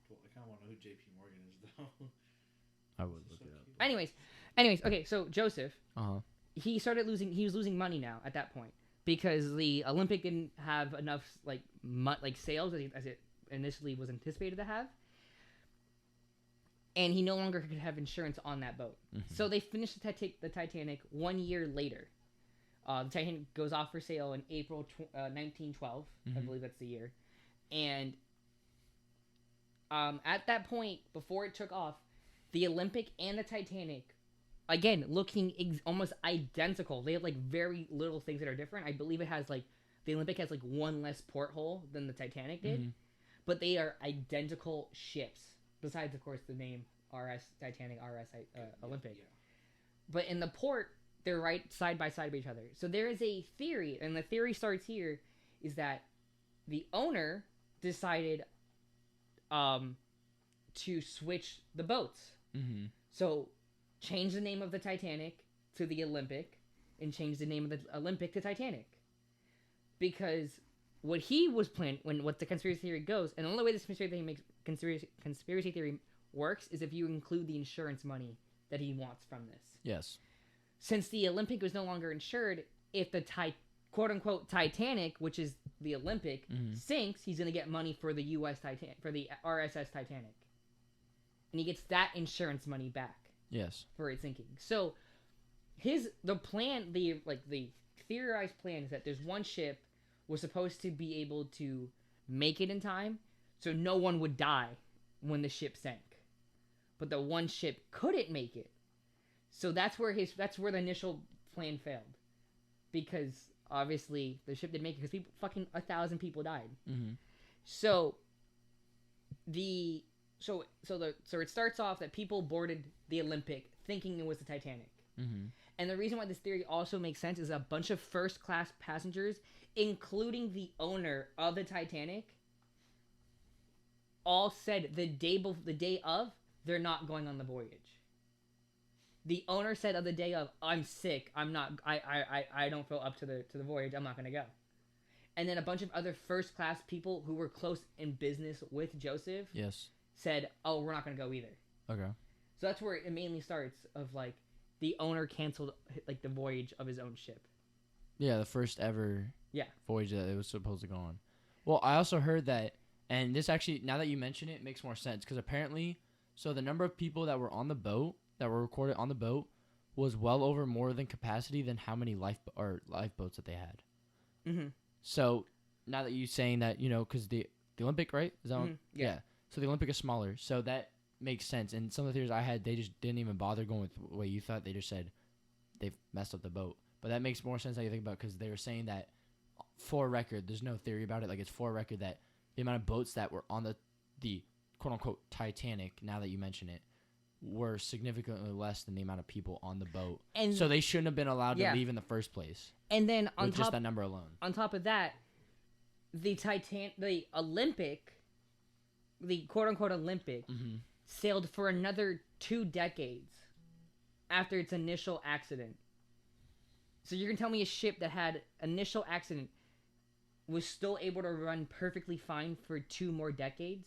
C: Well, I kind of want to know who JP Morgan is, though.
A: I would look it up.
B: Anyways, okay. So Joseph,
A: He
B: was losing money now at that point because the Olympic didn't have enough like sales as it initially was anticipated to have, and he no longer could have insurance on that boat. So they finished the Titanic 1 year later. The Titanic goes off for sale in April 1912. I believe that's the year, and at that point, before it took off, the Olympic and the Titanic, again, looking almost identical. They have like very little things that are different. I believe it has like the Olympic has like one less porthole than the Titanic did, but they are identical ships. Besides, of course, the name RS Titanic, RS Olympic. But in the port, they're right side by side of each other. So there is a theory, and the theory starts here, is that the owner decided to switch the boats. So change the name of the Titanic to the Olympic and change the name of the Olympic to Titanic. Because what he was planning, what the conspiracy theory goes, and the only way this conspiracy theory works is if you include the insurance money that he wants from this.
A: Yes.
B: Since the Olympic was no longer insured, if the quote-unquote Titanic, which is the Olympic, sinks, he's going to get money for the U.S. Titanic, for the RSS Titanic. And he gets that insurance money back.
A: Yes.
B: For it sinking. So the theorized plan is that there's one ship was supposed to be able to make it in time, so no one would die when the ship sank. But the one ship couldn't make it, so that's where the initial plan failed, because obviously the ship didn't make it because 1,000 people died.
A: Mm-hmm.
B: So it starts off that people boarded the Olympic thinking it was the Titanic.
A: Mm-hmm.
B: And the reason why this theory also makes sense is a bunch of first-class passengers, including the owner of the Titanic, all said the day of, they're not going on the voyage. The owner said of the day of, I'm sick, I don't feel up to the voyage, I'm not going to go. And then a bunch of other first-class people who were close in business with Joseph said, oh, we're not going to go either.
A: Okay.
B: So that's where it mainly starts, of like, the owner canceled like the voyage of his own ship.
A: Yeah, the first ever
B: Yeah.
A: voyage that it was supposed to go on. Well, I also heard that, and this actually, now that you mention it, makes more sense, because apparently, so the number of people that were on the boat, that were recorded on the boat, was well over more than capacity than how many lifeboats that they had.
B: Mm-hmm.
A: So now that you're saying that, because the Olympic, right? Is that one?
B: Yeah.
A: So the Olympic is smaller, so that makes sense. And some of the theories I had, they just didn't even bother going with the way you thought. They just said they've messed up the boat. But that makes more sense how you think about it, because they were saying that, for record, there's no theory about it. Like, it's for record that the amount of boats that were on the quote-unquote Titanic, now that you mention it, were significantly less than the amount of people on the boat. And so they shouldn't have been allowed to leave in the first place.
B: And then
A: just that number alone.
B: On top of that, the Olympic, the quote-unquote Olympic, sailed for another 2 decades after its initial accident. So you're going to tell me a ship that had initial accident was still able to run perfectly fine for 2 more decades?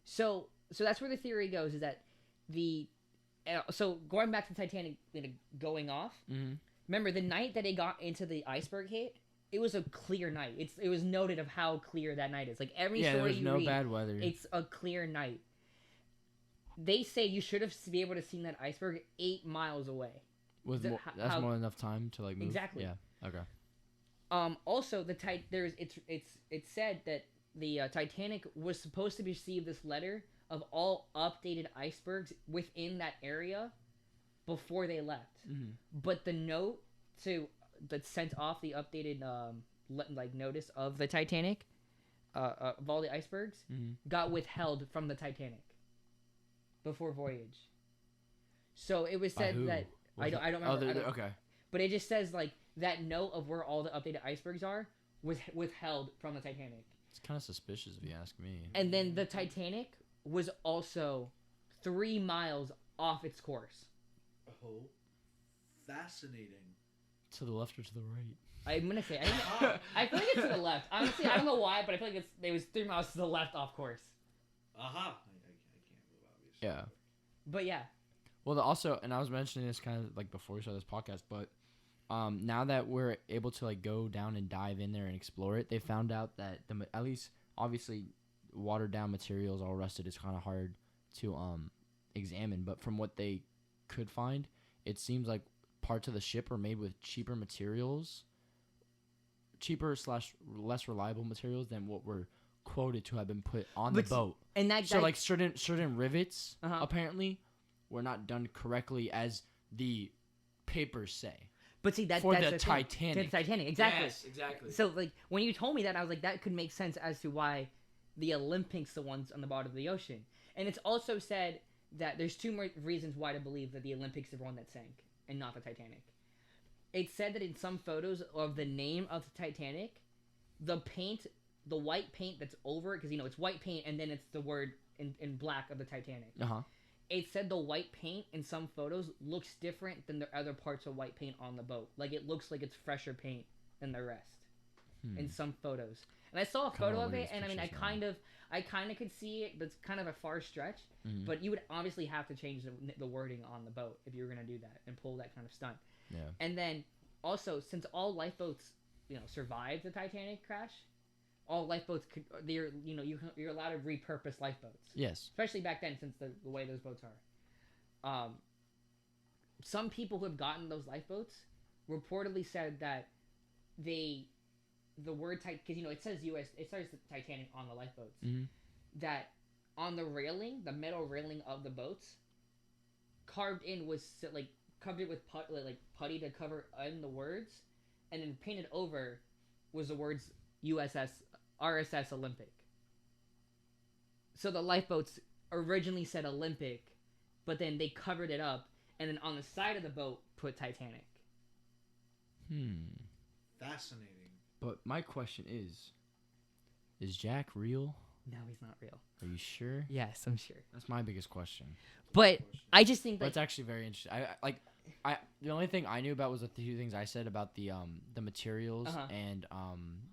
B: So that's where the theory goes, is that so going back to Titanic going off, remember the night that it got into the iceberg hit, it was a clear night. It was noted of how clear that night is. Like, every story
A: there was
B: you
A: no
B: read,
A: bad weather.
B: it's a clear night. They say you should have be able to see that iceberg 8 miles away.
A: That's more than enough time to move.
B: Exactly.
A: Yeah. Okay.
B: Also, it's said that the Titanic was supposed to receive this letter of all updated icebergs within that area before they left. But the note that sent off the updated notice of the Titanic, of all the icebergs, got withheld from the Titanic before voyage. So it was said that I don't remember.
A: Okay.
B: But it just says that note of where all the updated icebergs are was withheld from the Titanic.
A: It's kind of suspicious if you ask me.
B: And then the Titanic was also 3 miles off its course.
C: Oh, fascinating.
A: To the left or to the right?
B: I'm gonna say I feel like it's to the left. Honestly, I don't know why, but I feel like it was 3 miles to the left off course.
C: I can't move, obviously.
A: Yeah.
B: But yeah.
A: Well, also, and I was mentioning this kind of before we started this podcast, but now that we're able to go down and dive in there and explore it, they found out that at least obviously watered down materials all rusted is kind of hard to examine, but from what they could find, it seems like parts of the ship are made with cheaper / less reliable materials than what were quoted to have been put on the boat.
B: And that
A: so certain rivets apparently were not done correctly as the papers say.
B: But see, that's
A: the Titanic.
B: The Titanic, exactly.
A: Yes, exactly.
B: So when you told me that, I was like, that could make sense as to why the Olympics the ones on the bottom of the ocean. And it's also said that there's 2 more reasons why to believe that the Olympics is the one that sank and not the Titanic. It's said that in some photos of the name of the Titanic, the white paint that's over it, because it's white paint and then it's the word in black of the Titanic. It said the white paint in some photos looks different than the other parts of white paint on the boat. It looks like it's fresher paint than the rest in some photos. And I saw a photo of it, and I kind of could see it, but it's kind of a far stretch. But you would obviously have to change the wording on the boat if you were going to do that and pull that kind of stunt.
A: Yeah.
B: And then also, since all lifeboats survived the Titanic crash, all lifeboats you're allowed to repurpose lifeboats.
A: Yes.
B: Especially back then, since the way those boats are. Some people who have gotten those lifeboats reportedly said that the word because it says U.S. It says Titanic on the lifeboats.
A: Mhm.
B: That on the railing, the metal railing of the boats, carved in was like covered it with putty to cover in the words, and then painted over was the words RSS Olympic. So the lifeboats originally said Olympic, but then they covered it up, and then on the side of the boat put Titanic.
C: Fascinating.
A: But my question is Jack real?
B: No, he's not real.
A: Are you sure?
B: Yes, I'm sure.
A: That's my biggest question.
B: But I just think
A: But
B: that
A: it's actually very interesting. I the only thing I knew about was the two things I said about the materials and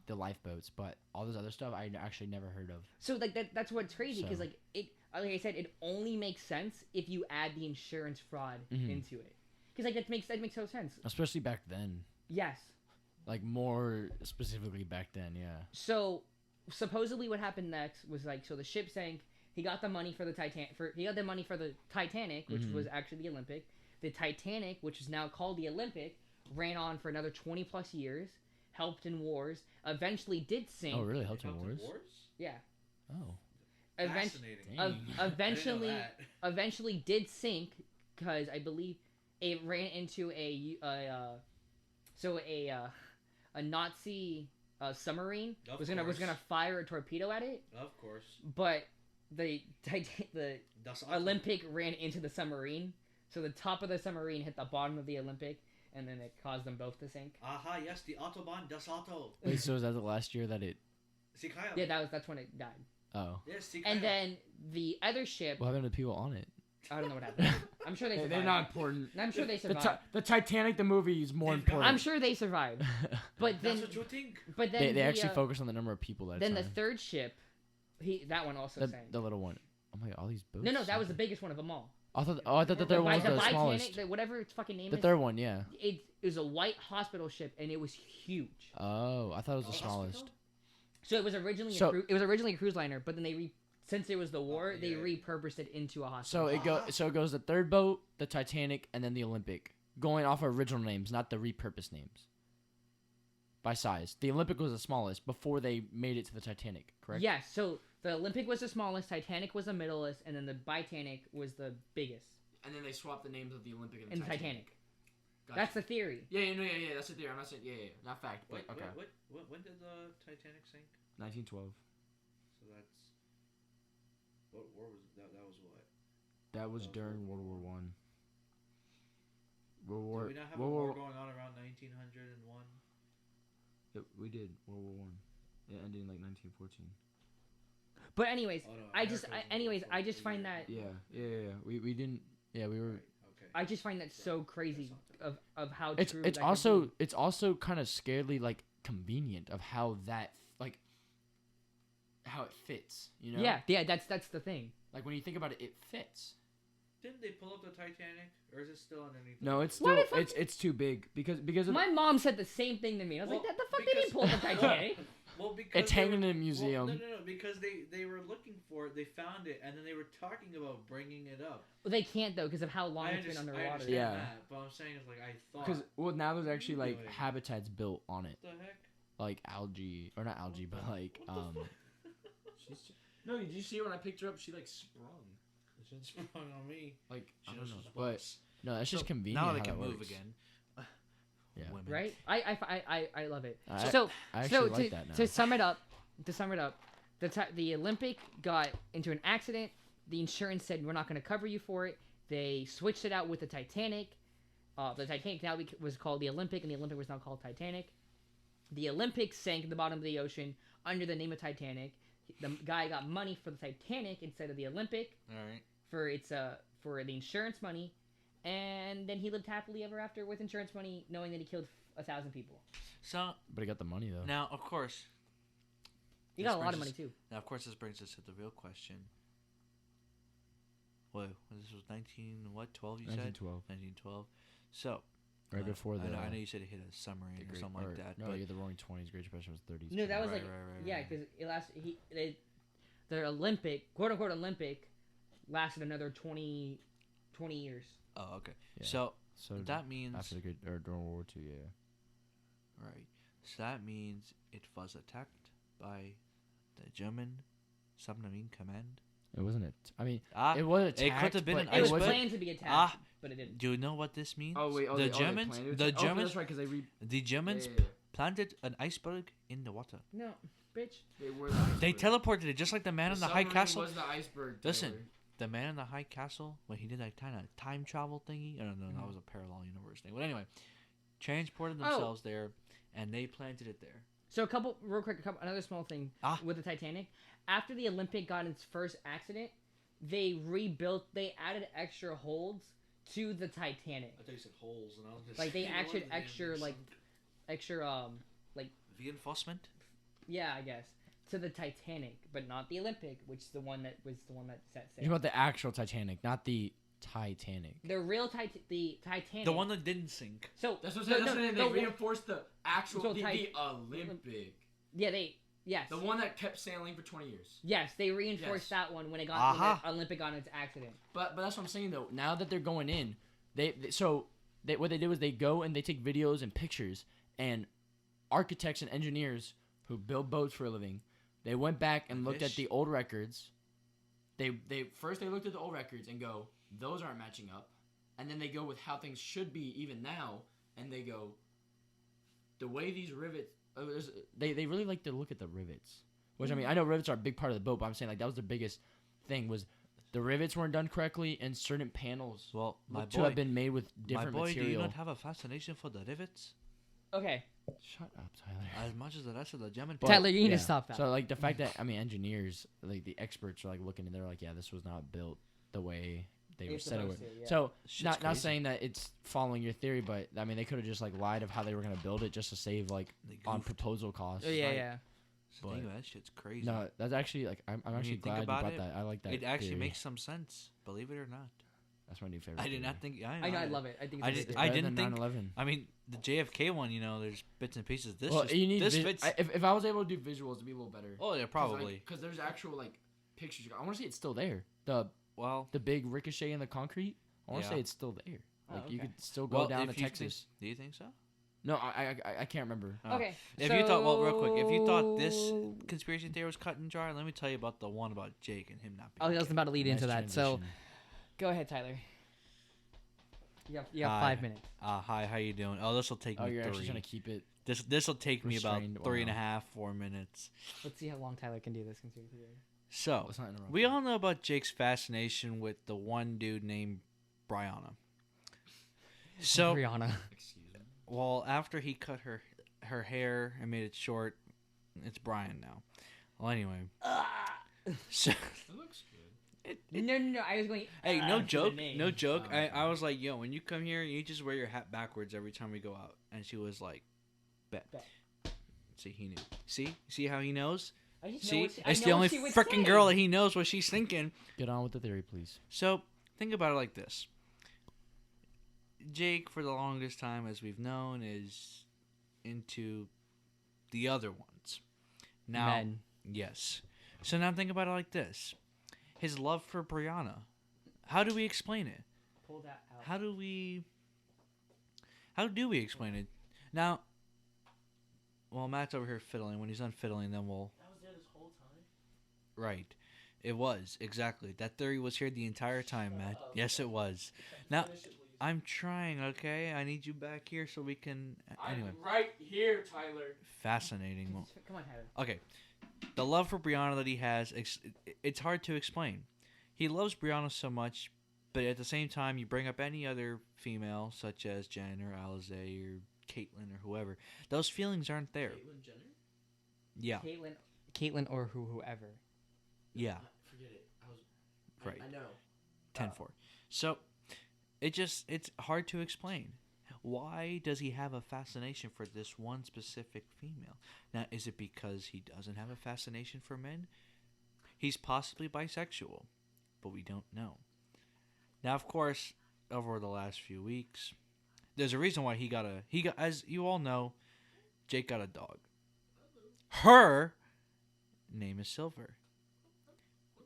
A: the lifeboats, but all this other stuff I actually never heard of.
B: so like that's what's crazy because
A: So-
B: like I said, it only makes sense if you add the insurance fraud into it. Because like that makes total sense.
A: Especially back then.
B: Yes.
A: Like more specifically back then, yeah.
B: So supposedly what happened next was so the ship sank. He got the money for the Titanic. He got the money for the Titanic, which was actually the Olympic. The Titanic, which is now called the Olympic, ran on for another 20 plus years. Helped in wars. Eventually did sink.
A: Oh, really? Helped in wars?
B: Yeah.
A: Oh.
C: Fascinating.
B: Eventually did sink because I believe it ran into a Nazi submarine was gonna fire a torpedo at it,
C: Of course.
B: but the Olympic ran into the submarine, so the top of the submarine hit the bottom of the Olympic, and then it caused them both to sink.
C: Aha, yes, the Autobahn, das Auto.
A: Wait, so is that the last year that it...
C: Sikaya.
B: Yeah, that's when it died.
A: Oh.
C: Yes, Sikaya.
B: And then the other ship,
A: What happened to the people on it?
B: I don't know what happened. I'm sure they survived.
A: They're not important.
B: I'm sure they survived.
A: The Titanic, the movie, is more
C: They've
A: important.
B: I'm sure they survived. But then,
C: That's what you think.
B: but then
A: They actually focus on the number of people that
B: Then the
A: sank.
B: third ship, that one also sank.
A: The little one. Oh my god, all these boats.
B: No, that was the biggest one of them all.
A: I thought the third one was the
B: Titanic,
A: smallest.
B: whatever its fucking name
A: The
B: is.
A: third one, yeah.
B: It was a white hospital ship, and it was huge.
A: Oh, I thought it was the
C: Hospital?
A: smallest.
B: So it was originally a cruise liner, but then since it was the war, they repurposed it into a hospital.
A: So it goes the third boat, the Titanic, and then the Olympic, going off of original names, not the repurposed names. By size, the Olympic was the smallest before they made it to the Titanic, correct?
B: Yes. So the Olympic was the smallest, Titanic was the middlest, and then the Titanic was the biggest.
A: And then they swapped the names of the Olympic
B: and the Titanic.
A: Gotcha.
B: That's the theory.
A: Yeah. That's the theory. I'm not saying not fact, but okay.
C: When did the Titanic sink?
A: 1912.
C: So that's what war was that? That was what?
A: That was during World War One.
C: Did we not have a war going on around 1901?
A: We did World War One. It ended in like 1914.
B: But anyways,
C: Oh, no,
B: I just find that
A: Yeah. We didn't. Yeah, we were.
C: Okay.
B: I just find that so crazy of how
A: It's
B: true
A: it's
B: that could
A: also
B: be.
A: it's also kind of scarily like convenient of how that like how it fits. You know.
B: Yeah, that's the thing.
A: Like when you think about it, it fits.
C: Didn't they pull up the Titanic, or is it still underneath?
A: No, it's
B: Why
A: still
B: the fuck-
A: it's too big because of
B: My mom said the same thing to me. I was like,
C: Well,
B: "That the fuck they didn't pull the Titanic."
C: Well, because
A: it's
C: they
A: hanging
C: were-
A: in a museum.
C: Well, no, because they were looking for it, they found it, and then they were talking about bringing it up.
B: Well, they can't though because of how long it's been
C: I
B: underwater.
C: understand
A: Yeah.
C: that, but I'm saying is like I thought.
A: Because now there's actually like
C: Really?
A: habitats built on it,
C: What the heck?
A: like algae or not algae, but like
C: What the
A: No, did you see when I picked her up? She like sprung.
C: It's sprung on me.
A: Like I
C: She
A: don't
C: knows
A: know,
C: she's
A: but
C: boss.
A: no, that's just
C: So,
A: convenient.
C: Now they
A: how
C: can
A: that
C: move
A: works.
C: again.
A: Yeah.
C: Women.
B: Right? I love it.
A: I
B: So
A: actually
B: to,
A: like that now.
B: to sum it up, the Olympic got into an accident. The insurance said we're not going to cover you for it. They switched it out with the Titanic. The Titanic now was called the Olympic, and the Olympic was now called Titanic. The Olympic sank at the bottom of the ocean under the name of Titanic. The guy got money for the Titanic instead of the Olympic
C: All right.
B: for the insurance money, and then he lived happily ever after with insurance money, knowing that he killed 1,000 people.
C: So
A: But he got the money though.
C: now, of course,
B: He
C: This
B: got a lot of
C: brings
B: money too.
C: now of course this brings us to the real question. Whoa, this was 12 you said?
A: 1912,
C: 1912. So
A: right before the.
C: I know you said it hit a submarine or something like that.
A: No,
C: but
A: yeah, the Roaring Twenties. Great Depression was 30s.
B: No, that was
C: Right,
B: like
C: right,
B: yeah,
C: right.
B: because it lasted. The Olympic, quote unquote Olympic, lasted another 20 years.
C: Oh, okay.
A: Yeah.
C: So
A: So
C: that means
A: after the Great or during World War II, yeah.
C: right. So that means it was attacked by the German submarine command.
A: It wasn't it. I mean,
C: Ah,
A: it was attacked.
C: it could have been
A: but
C: an
B: It was
C: iceberg.
B: planned to be attacked,
C: Ah.
B: but it didn't.
C: Do you know what this means?
A: Oh wait,
C: the Germans, the Germans,
A: that's right, because
C: the Germans
A: yeah.
C: planted an iceberg in the water.
B: No, bitch.
A: They were the iceberg.
C: They teleported it just like the man in the high castle.
A: Was the iceberg.
C: Listen,
A: Taylor.
C: the man in the high castle when he did that kind of time travel thingy. I don't know, that was a parallel universe thing. But anyway, transported themselves there, and they planted it there.
B: So another small thing with the Titanic. After the Olympic got its first accident, they added extra holds to the Titanic.
C: I thought you said holes, and I was just
B: Like they actually extra
C: reinforcement.
B: Yeah, I guess to the Titanic, but not the Olympic, which is the one that set sail.
A: You know about the actual Titanic, not the Titanic.
B: The real the Titanic.
C: The one that didn't sink.
B: So
A: That's what I'm saying. They reinforced the actual the Olympic.
B: Yeah, yes.
A: The one that kept sailing for 20 years.
B: Yes, they reinforced that one when when the Olympic got in its accident.
A: But that's what I'm saying though. Now that they're going in, what they did was they go and they take videos and pictures, and architects and engineers who build boats for a living, they went back and looked at the old records. They first looked at the old records and go, those aren't matching up, and then they go with how things should be even now, and they go, the way these rivets. They really like to look at the rivets, which I mean I know rivets are a big part of the boat, but I'm saying like that was the biggest thing was the rivets weren't done correctly and certain panels to have been made with different material.
C: Do you not have a fascination for the rivets?
B: Okay.
A: Shut up, Tyler.
C: As much as the rest of the German.
B: Tyler, you need to stop that.
A: So like the fact that engineers, like the experts, are like looking and they're like, yeah, this was not built the way they were said it would.
B: Yeah.
A: So not saying that it's following your theory, but I mean they could have just like lied of how they were gonna build it just to save like on proposal costs.
B: Yeah.
C: But that shit's crazy.
A: No, that's actually like I'm actually glad you brought that. I like that.
C: It actually
A: theory.
C: makes some sense. Believe it or not.
A: That's my new favorite.
C: I did not think.
B: I know. I love it. I think. It's
C: I didn't think.
A: 9/11.
C: I mean, the JFK one. There's bits and pieces. This.
A: Well, you need
C: this fits.
A: If I was able to do visuals, it'd be a little better.
C: Oh yeah, probably.
A: Because there's actual like pictures. I want to see it's still there. The big ricochet in the concrete. I want to say it's still there. Like you could still go down to Texas.
C: Do you think so?
A: No, I can't remember.
B: Okay.
C: If you thought, real quick, if you thought this conspiracy theory was cut and dry, let me tell you about the one about Jake and him not being.
B: I was about to lead into that.
A: Transition.
B: So, go ahead, Tyler. You have 5 minutes.
C: Hi, how you doing? Oh, this will take me 3.
A: You're actually trying to keep it.
C: This will take me about
A: restrained.
C: 3.5, 4 minutes.
B: Let's see how long Tyler can do this conspiracy theory.
C: So,
A: Let's not interrupt
C: we
A: you.
C: all know about Jake's fascination with the one dude named Brianna. So,
B: Brianna.
A: Excuse me.
C: well, after he cut her hair and made it short, it's Brian now. Well, anyway. So,
A: It looks good.
B: No. I was going.
C: hey,
B: to
C: no
B: the
C: joke.
B: name.
C: No joke.
A: Oh,
C: I was like, yo, when you come here, you just wear your hat backwards every time we go out. And she was like, bet. See, he knew. See how he knows? See, it's the only freaking girl that he knows what she's thinking.
A: Get on with the theory, please.
C: So, think about it like this. Jake, for the longest time, as we've known, is into the other ones. Now,
B: Men.
C: yes. So now think about it like this. His love for Brianna. How do we explain it?
B: Pull that out.
C: How do we explain it? Now, well, Matt's over here fiddling. When he's done fiddling, then we'll...
B: That was there this whole time?
C: Right. It was, exactly. That theory was here the entire time, Matt. Yes, it was. Now, I'm trying, okay? I need you back here so we can... Anyway.
A: I'm right here, Tyler.
C: Fascinating.
B: Come on, Tyler.
C: Okay. The love for Brianna that he has, it's hard to explain. He loves Brianna so much, but at the same time, you bring up any other female, such as Jen or Alize or Caitlyn or whoever, those feelings aren't there.
A: Caitlyn Jenner?
C: Yeah.
B: Caitlyn or whoever.
C: Yeah.
A: Forget it.
C: Right.
A: I know.
C: 10-4. So, it's hard to explain. Why does he have a fascination for this one specific female? Now, is it because he doesn't have a fascination for men? He's possibly bisexual, but we don't know. Now, of course, over the last few weeks, there's a reason why he got, as you all know, Jake got a dog. Her name is Silver.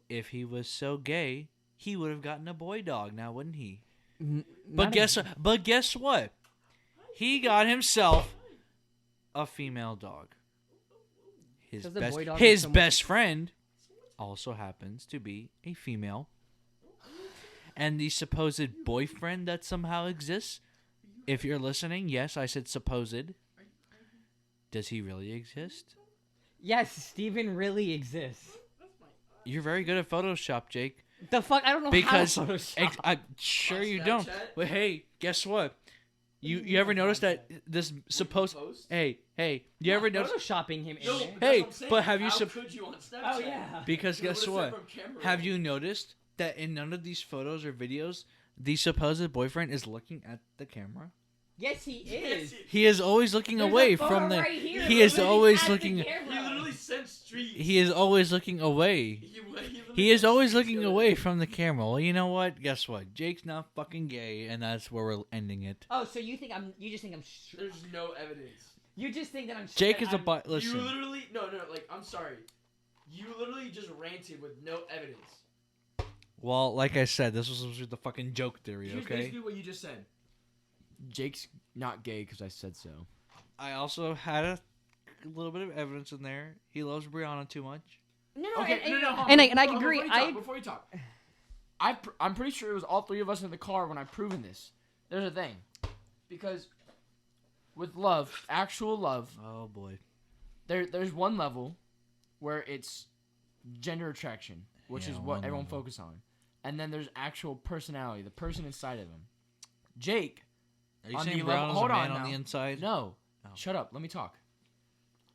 C: If he was so gay, he would have gotten a boy dog now, wouldn't he? But guess what? He got himself a female dog. His
B: Does the boy dog
C: his
B: so much-
C: best friend also happens to be a female. And the supposed boyfriend that somehow exists, if you're listening, yes, I said supposed. Does he really exist?
B: Yes, Steven really exists.
C: You're very good at Photoshop, Jake.
B: The fuck? I don't know
C: Because
B: how to Photoshop.
C: I'm sure you don't.
A: Snapchat?
C: But hey, guess what? You ever notice that this supposed?
A: Post?
C: Hey, you ever notice?
B: Photoshopping him in
A: No,
B: there?
A: that's
C: Hey,
A: what I'm saying.
C: but have you
A: How
C: sup-
A: could you on Snapchat?
B: Oh yeah.
C: Because
A: You
C: guess
A: would've
C: what?
A: said from camera
C: Have
A: roll.
C: you noticed that in none of these photos or videos, the supposed boyfriend is looking at the camera?
B: Yes, he
A: Yes,
B: is.
C: He is always looking
B: There's
C: away
B: a photo
C: from the.
B: right here,
C: he is
B: literally
C: always
B: at the
C: looking.
B: camera.
A: He literally said streets.
C: He is always looking away. He is always looking away from the camera. Well, you know what? Guess what? Jake's not fucking gay, and that's where we're ending it.
B: Oh, so you think I'm? You just think I'm?
A: There's no evidence.
B: You just think that I'm?
C: Jake
B: that
C: is a
B: I'm-
C: but. Listen,
A: You literally no. Like I'm sorry. You literally just ranted with no evidence.
C: well, like I said, this was the fucking joke theory.
A: Here's
C: Okay.
A: basically what you just said. Jake's not gay because I said so.
C: I also had a little bit of evidence in there. He loves Brianna too much.
B: No,
A: Okay,
B: and,
A: hold on,
B: and I
A: hold on,
B: agree.
A: Before you talk, I'm pretty sure it was all three of us in the car when I proven this. There's a thing, because with love, actual love,
C: Oh boy.
A: there's one level where it's gender attraction, which
C: Yeah,
A: is what
C: one
A: everyone
C: level.
A: focuses on, and then there's actual personality, the person inside of him. Jake,
C: Are you
A: On
C: saying
A: the level-
C: Brianna's
A: hold
C: a
A: on
C: man on
A: now.
C: the inside?
A: no,
C: Oh.
A: shut up, let me talk.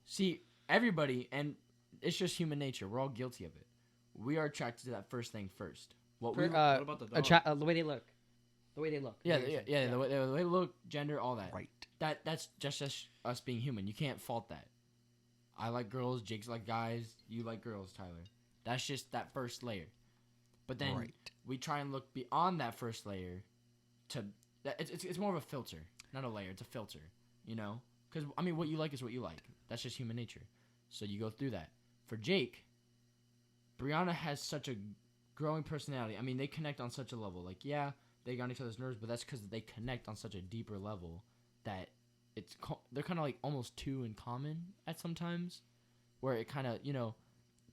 A: See, everybody, and it's just human nature. We're all guilty of it. We are attracted to that first thing first. What we
C: what about the dog?
B: the way they look. The way they look.
A: Yeah, the way they look, gender, all that.
C: Right.
A: That's just us being human. You can't fault that. I like girls, Jake's like guys, you like girls, Tyler. That's just that first layer. But then
C: Right.
A: we try and look beyond that first layer to it's more of a filter, not a layer. It's a filter, you know? Because I mean, what you like is what you like. That's just human nature. So you go through that. For Jake, Brianna has such a growing personality. I mean, they connect on such a level. Like, yeah, they got on each other's nerves, but that's because they connect on such a deeper level that they're kind of like almost two in common at sometimes, where it kind of, you know,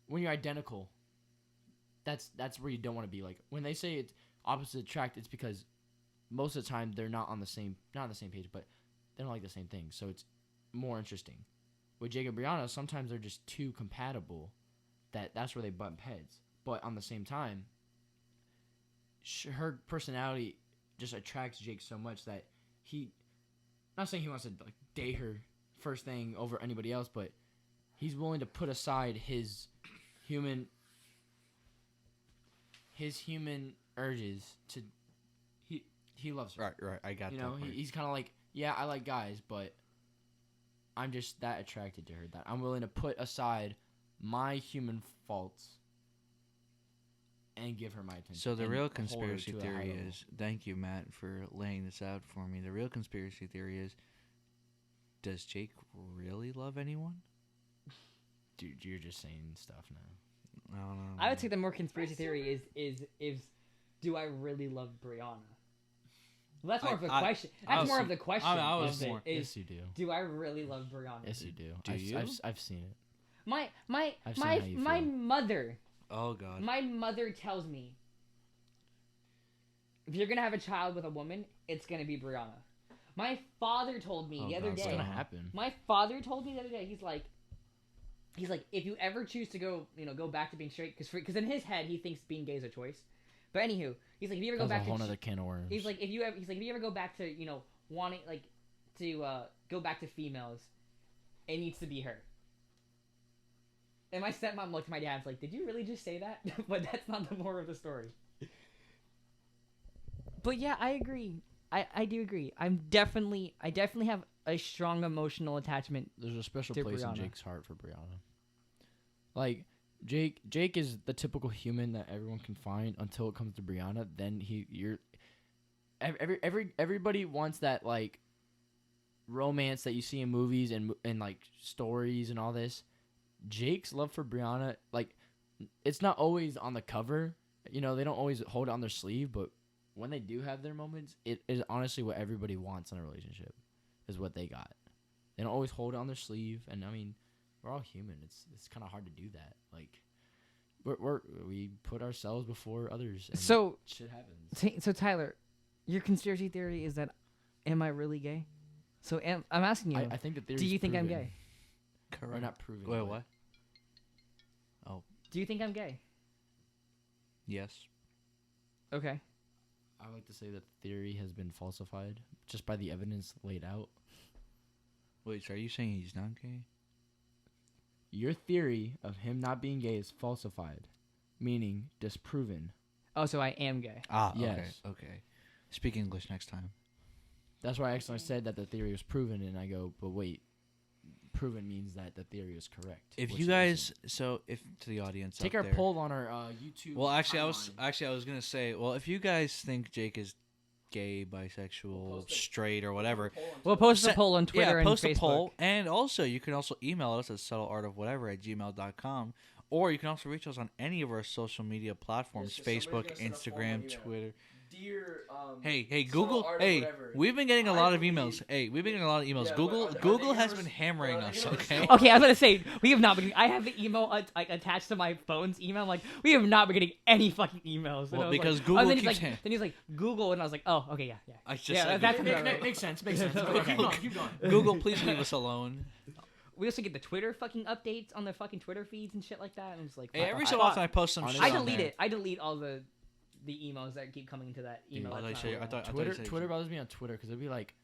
A: when you're identical, that's where you don't want to be. Like when they say it's opposite attract, it's because most of the time they're not on the same page, but they don't like the same thing. So it's more interesting. With Jake and Brianna, sometimes they're just too compatible that's where they bump heads. But on the same time, her personality just attracts Jake so much that not saying he wants to like date her first thing over anybody else, but he's willing to put aside his human urges to he loves her.
C: Right. I got
A: You
C: that.
A: know,
C: part.
A: he's kind of like, yeah, I like guys, but I'm just that attracted to her that I'm willing to put aside my human faults and give her my attention.
C: So the
A: and
C: real
A: hold her
C: conspiracy
A: to a high
C: theory
A: level.
C: is, thank you, Matt, for laying this out for me. The real conspiracy theory is, does Jake really love anyone?
A: Dude, you're just saying stuff now.
C: I don't know.
B: I would say the more conspiracy theory is do I really love Brianna? Well, that's more of the question. That's more of the question.
C: I was
B: is it-
C: more-
B: is,
A: Yes, you do.
B: do I really love Brianna?
A: Yes, you do.
C: Do you?
A: I've seen it.
B: My
A: I've seen how you
B: my
A: feel.
B: mother.
C: Oh God.
B: My mother tells me if you're gonna have a child with a woman, it's gonna be Brianna. My father told me
C: Oh,
B: the other
C: God,
A: It's
B: day.
A: gonna happen.
B: My father told me the other day. He's like, if you ever choose to go back to being straight, because in his head he thinks being gay is a choice. But anywho, he's like, if you ever go
A: That's
B: back
A: a whole
B: to
A: other can of worms.
B: He's like, if you ever go back to wanting to go back to females, it needs to be her. And my stepmom looked at my dad and was like, did you really just say that? But that's not the moral of the story. But yeah, I agree. I do agree. I definitely have a strong emotional attachment.
A: There's a special
B: to
A: place
B: Brianna.
A: in Jake's heart for Brianna. Like Jake is the typical human that everyone can find until it comes to Brianna. Then everybody wants that like romance that you see in movies and like stories and all this. Jake's love for Brianna, like, it's not always on the cover. You know, they don't always hold it on their sleeve, but when they do have their moments, it is honestly what everybody wants in a relationship, is what they got. They don't always hold it on their sleeve, and I mean, we're all human. It's kind of hard to do that. Like, we put ourselves before others. And
B: So
A: shit happens.
B: So Tyler, your conspiracy theory is that, am I really gay? So I'm asking you.
A: I think the theory.
B: Do you think I'm gay?
A: Or not proven.
C: Wait,
A: but-
C: what? Oh,
B: Do you think I'm gay?
C: yes.
B: Okay.
A: I would like to say that the theory has been falsified just by the evidence laid out.
C: Wait, so are you saying he's not gay?
A: Your theory of him not being gay is falsified, meaning disproven.
B: Oh, so I am gay.
C: Ah,
A: Yes.
C: okay. Speak English next time.
A: That's why I accidentally said that the theory was proven, and I go, but wait, proven means that the theory is correct.
C: If
A: which
C: you
A: it
C: guys,
A: isn't.
C: so if to the audience,
A: Take
C: out
A: our
C: there,
A: poll on our YouTube.
C: Well, actually,
A: timeline.
C: I was gonna say, well, if you guys think Jake is gay, bisexual, straight, or whatever,
B: We'll post a
C: Set-
B: poll on Twitter and
C: post
B: Facebook.
C: a poll, and also you can also email us at subtleartofwhatever@gmail.com, or you can also reach us on any of our social media platforms:
A: Yes, so
C: Facebook,
A: somebody's gonna send a form on
C: Instagram,
A: email.
C: Twitter.
A: Dear,
C: Hey,
A: Subtle
C: Google.
A: Art of
C: Hey,
A: Whatever.
C: we've been getting a lot of
A: I
C: emails. Hey, we've been getting a lot of emails.
A: Yeah,
C: Google,
A: but are
C: Google
A: they
C: has
A: gonna
C: been
A: res-
C: hammering
A: are they
C: us.
A: gonna
C: Okay.
A: respond?
B: Okay, I was gonna say we have not been. I have the email like attached to my phone's email. I'm like, we have not been getting any fucking emails. And
C: Well,
B: I was
C: because
B: like,
C: Google
B: and then he's
C: keeps
B: like,
C: ha-
B: then he's like Google, and I was like, oh, okay, yeah.
C: I just
B: Yeah,
C: said
B: that's
C: Google.
B: about right.
A: Makes sense. Makes sense.
B: Okay.
A: Keep going.
C: Google, please leave us alone.
B: We also get the Twitter fucking updates on the fucking Twitter feeds and shit like that. And it's like,
C: Hey,
B: fuck,
C: every
B: I-
C: so often I post some
A: honestly,
C: shit.
B: I
C: on
B: delete
C: there.
B: it. I delete all the emails that keep coming to that email.
C: I
B: that's
C: thought you
B: not
C: said- I thought-
B: real.
A: Twitter, Twitter bothers me on Twitter because it'd be like,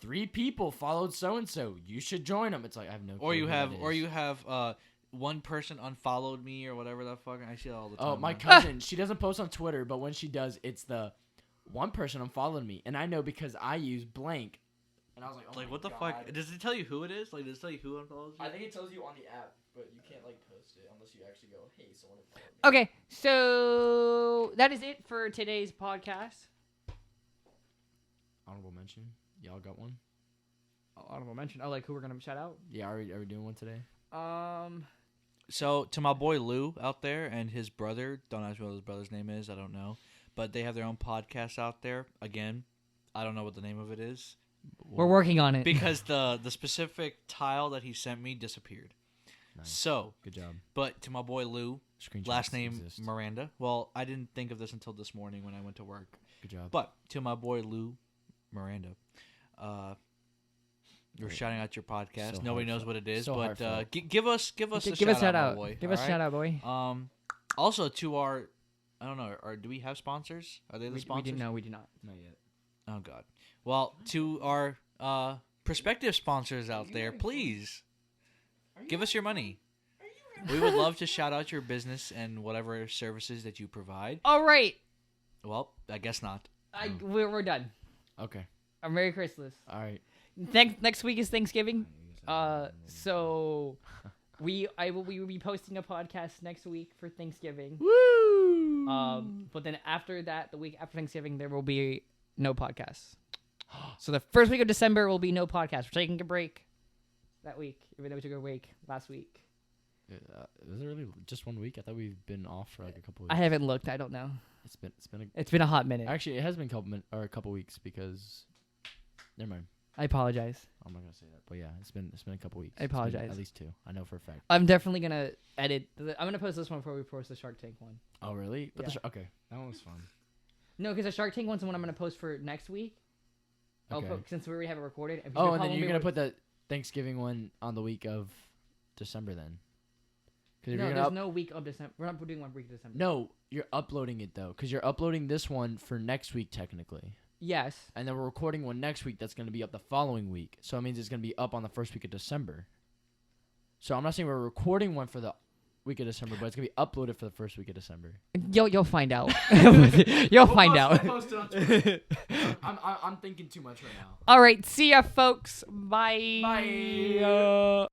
A: 3 people followed so and so. You should join them. It's like I have no.
C: Or
A: clue
C: you
A: who
C: have,
A: that
C: or
A: is.
C: you have, one person unfollowed me or whatever the fuck. I see that all the time.
A: Oh, my
C: man.
A: cousin. She doesn't post on Twitter, but when she does, it's the one person unfollowed me, and I know because I use blank. And I was like, oh
C: Like,
A: my
C: what the
A: God.
C: fuck? Does it tell you who it is? Like, does it tell you who unfollows you?
A: I think it tells you on the app, but you can't like post it unless you actually go, hey, someone followed me.
B: Okay, so that is it for today's podcast.
A: Honorable mention. Y'all got one?
B: Honorable mention. Oh, like who we're gonna shout out?
A: Yeah, are we doing one today?
C: So, to my boy Lou out there and his brother, don't ask me what his brother's name is, I don't know. But they have their own podcast out there. Again, I don't know what the name of it is.
B: We're working on it.
C: Because the specific tile that he sent me disappeared.
A: Nice.
C: So,
A: Good job.
C: but to my boy Lou,
A: Screenshots
C: last name
A: exist.
C: Miranda. Well, I didn't think of this until this morning when I went to work.
A: Good job.
C: But to my boy Lou Miranda, you're shouting out your podcast.
A: So
C: Nobody knows
A: heartfelt.
C: what it is,
A: So
C: but
A: heartfelt.
C: give us a
B: Give us
C: shout
B: shout
C: out,
B: out.
C: boy.
B: Give us shout out, boy.
C: Also to our, I don't know, or do we have sponsors? Are they the
B: We
C: sponsors?
B: do no, we do not.
A: Not yet.
C: Oh God. Well, to our prospective sponsors out there, please give us your money. We would love to shout out your business and whatever services that you provide.
B: All right,
C: Well, I guess not.
B: we're done.
A: Okay.
B: Merry Christmas.
A: All right.
B: Next week is Thanksgiving. So we will be posting a podcast next week for Thanksgiving.
A: Woo!
B: But then after that, the week after Thanksgiving, there will be no podcast. So the first week of December will be no podcast. We're taking a break that week, even though we took a break last week.
A: Was it really just 1 week? I thought we've been off for like a couple
B: I
A: weeks.
B: haven't looked. I don't know.
A: It's been
B: a hot minute.
A: actually it has been a couple weeks because never mind.
B: I apologize.
A: I'm not gonna say that, but yeah, it's been a couple weeks.
B: I
A: It's been
B: apologize.
A: at least 2. I know for a fact.
B: I'm definitely gonna edit. I'm gonna post this one before we post the Shark Tank one.
A: Oh really? But
B: Yeah.
A: okay, that one was fun.
B: No, because the Shark Tank one's the one I'm gonna post for next week.
A: Okay.
B: Since we already have it recorded.
A: Oh, and then you're gonna put the Thanksgiving one on the week of December then. Because
B: No, there's no week of December. We're not doing 1 week of December.
A: No, you're uploading it though, because you're uploading this one for next week technically,
B: Yes.
A: and then we're recording one next week that's gonna be up the following week. So it means it's gonna be up on the first week of December. So I'm not saying we're recording one for the week of December, but it's gonna be uploaded for the first week of December.
B: You'll find out. You'll find out.
A: Post it on Twitter. I'm thinking too much right now.
B: All right. See ya, folks. Bye.
A: Bye.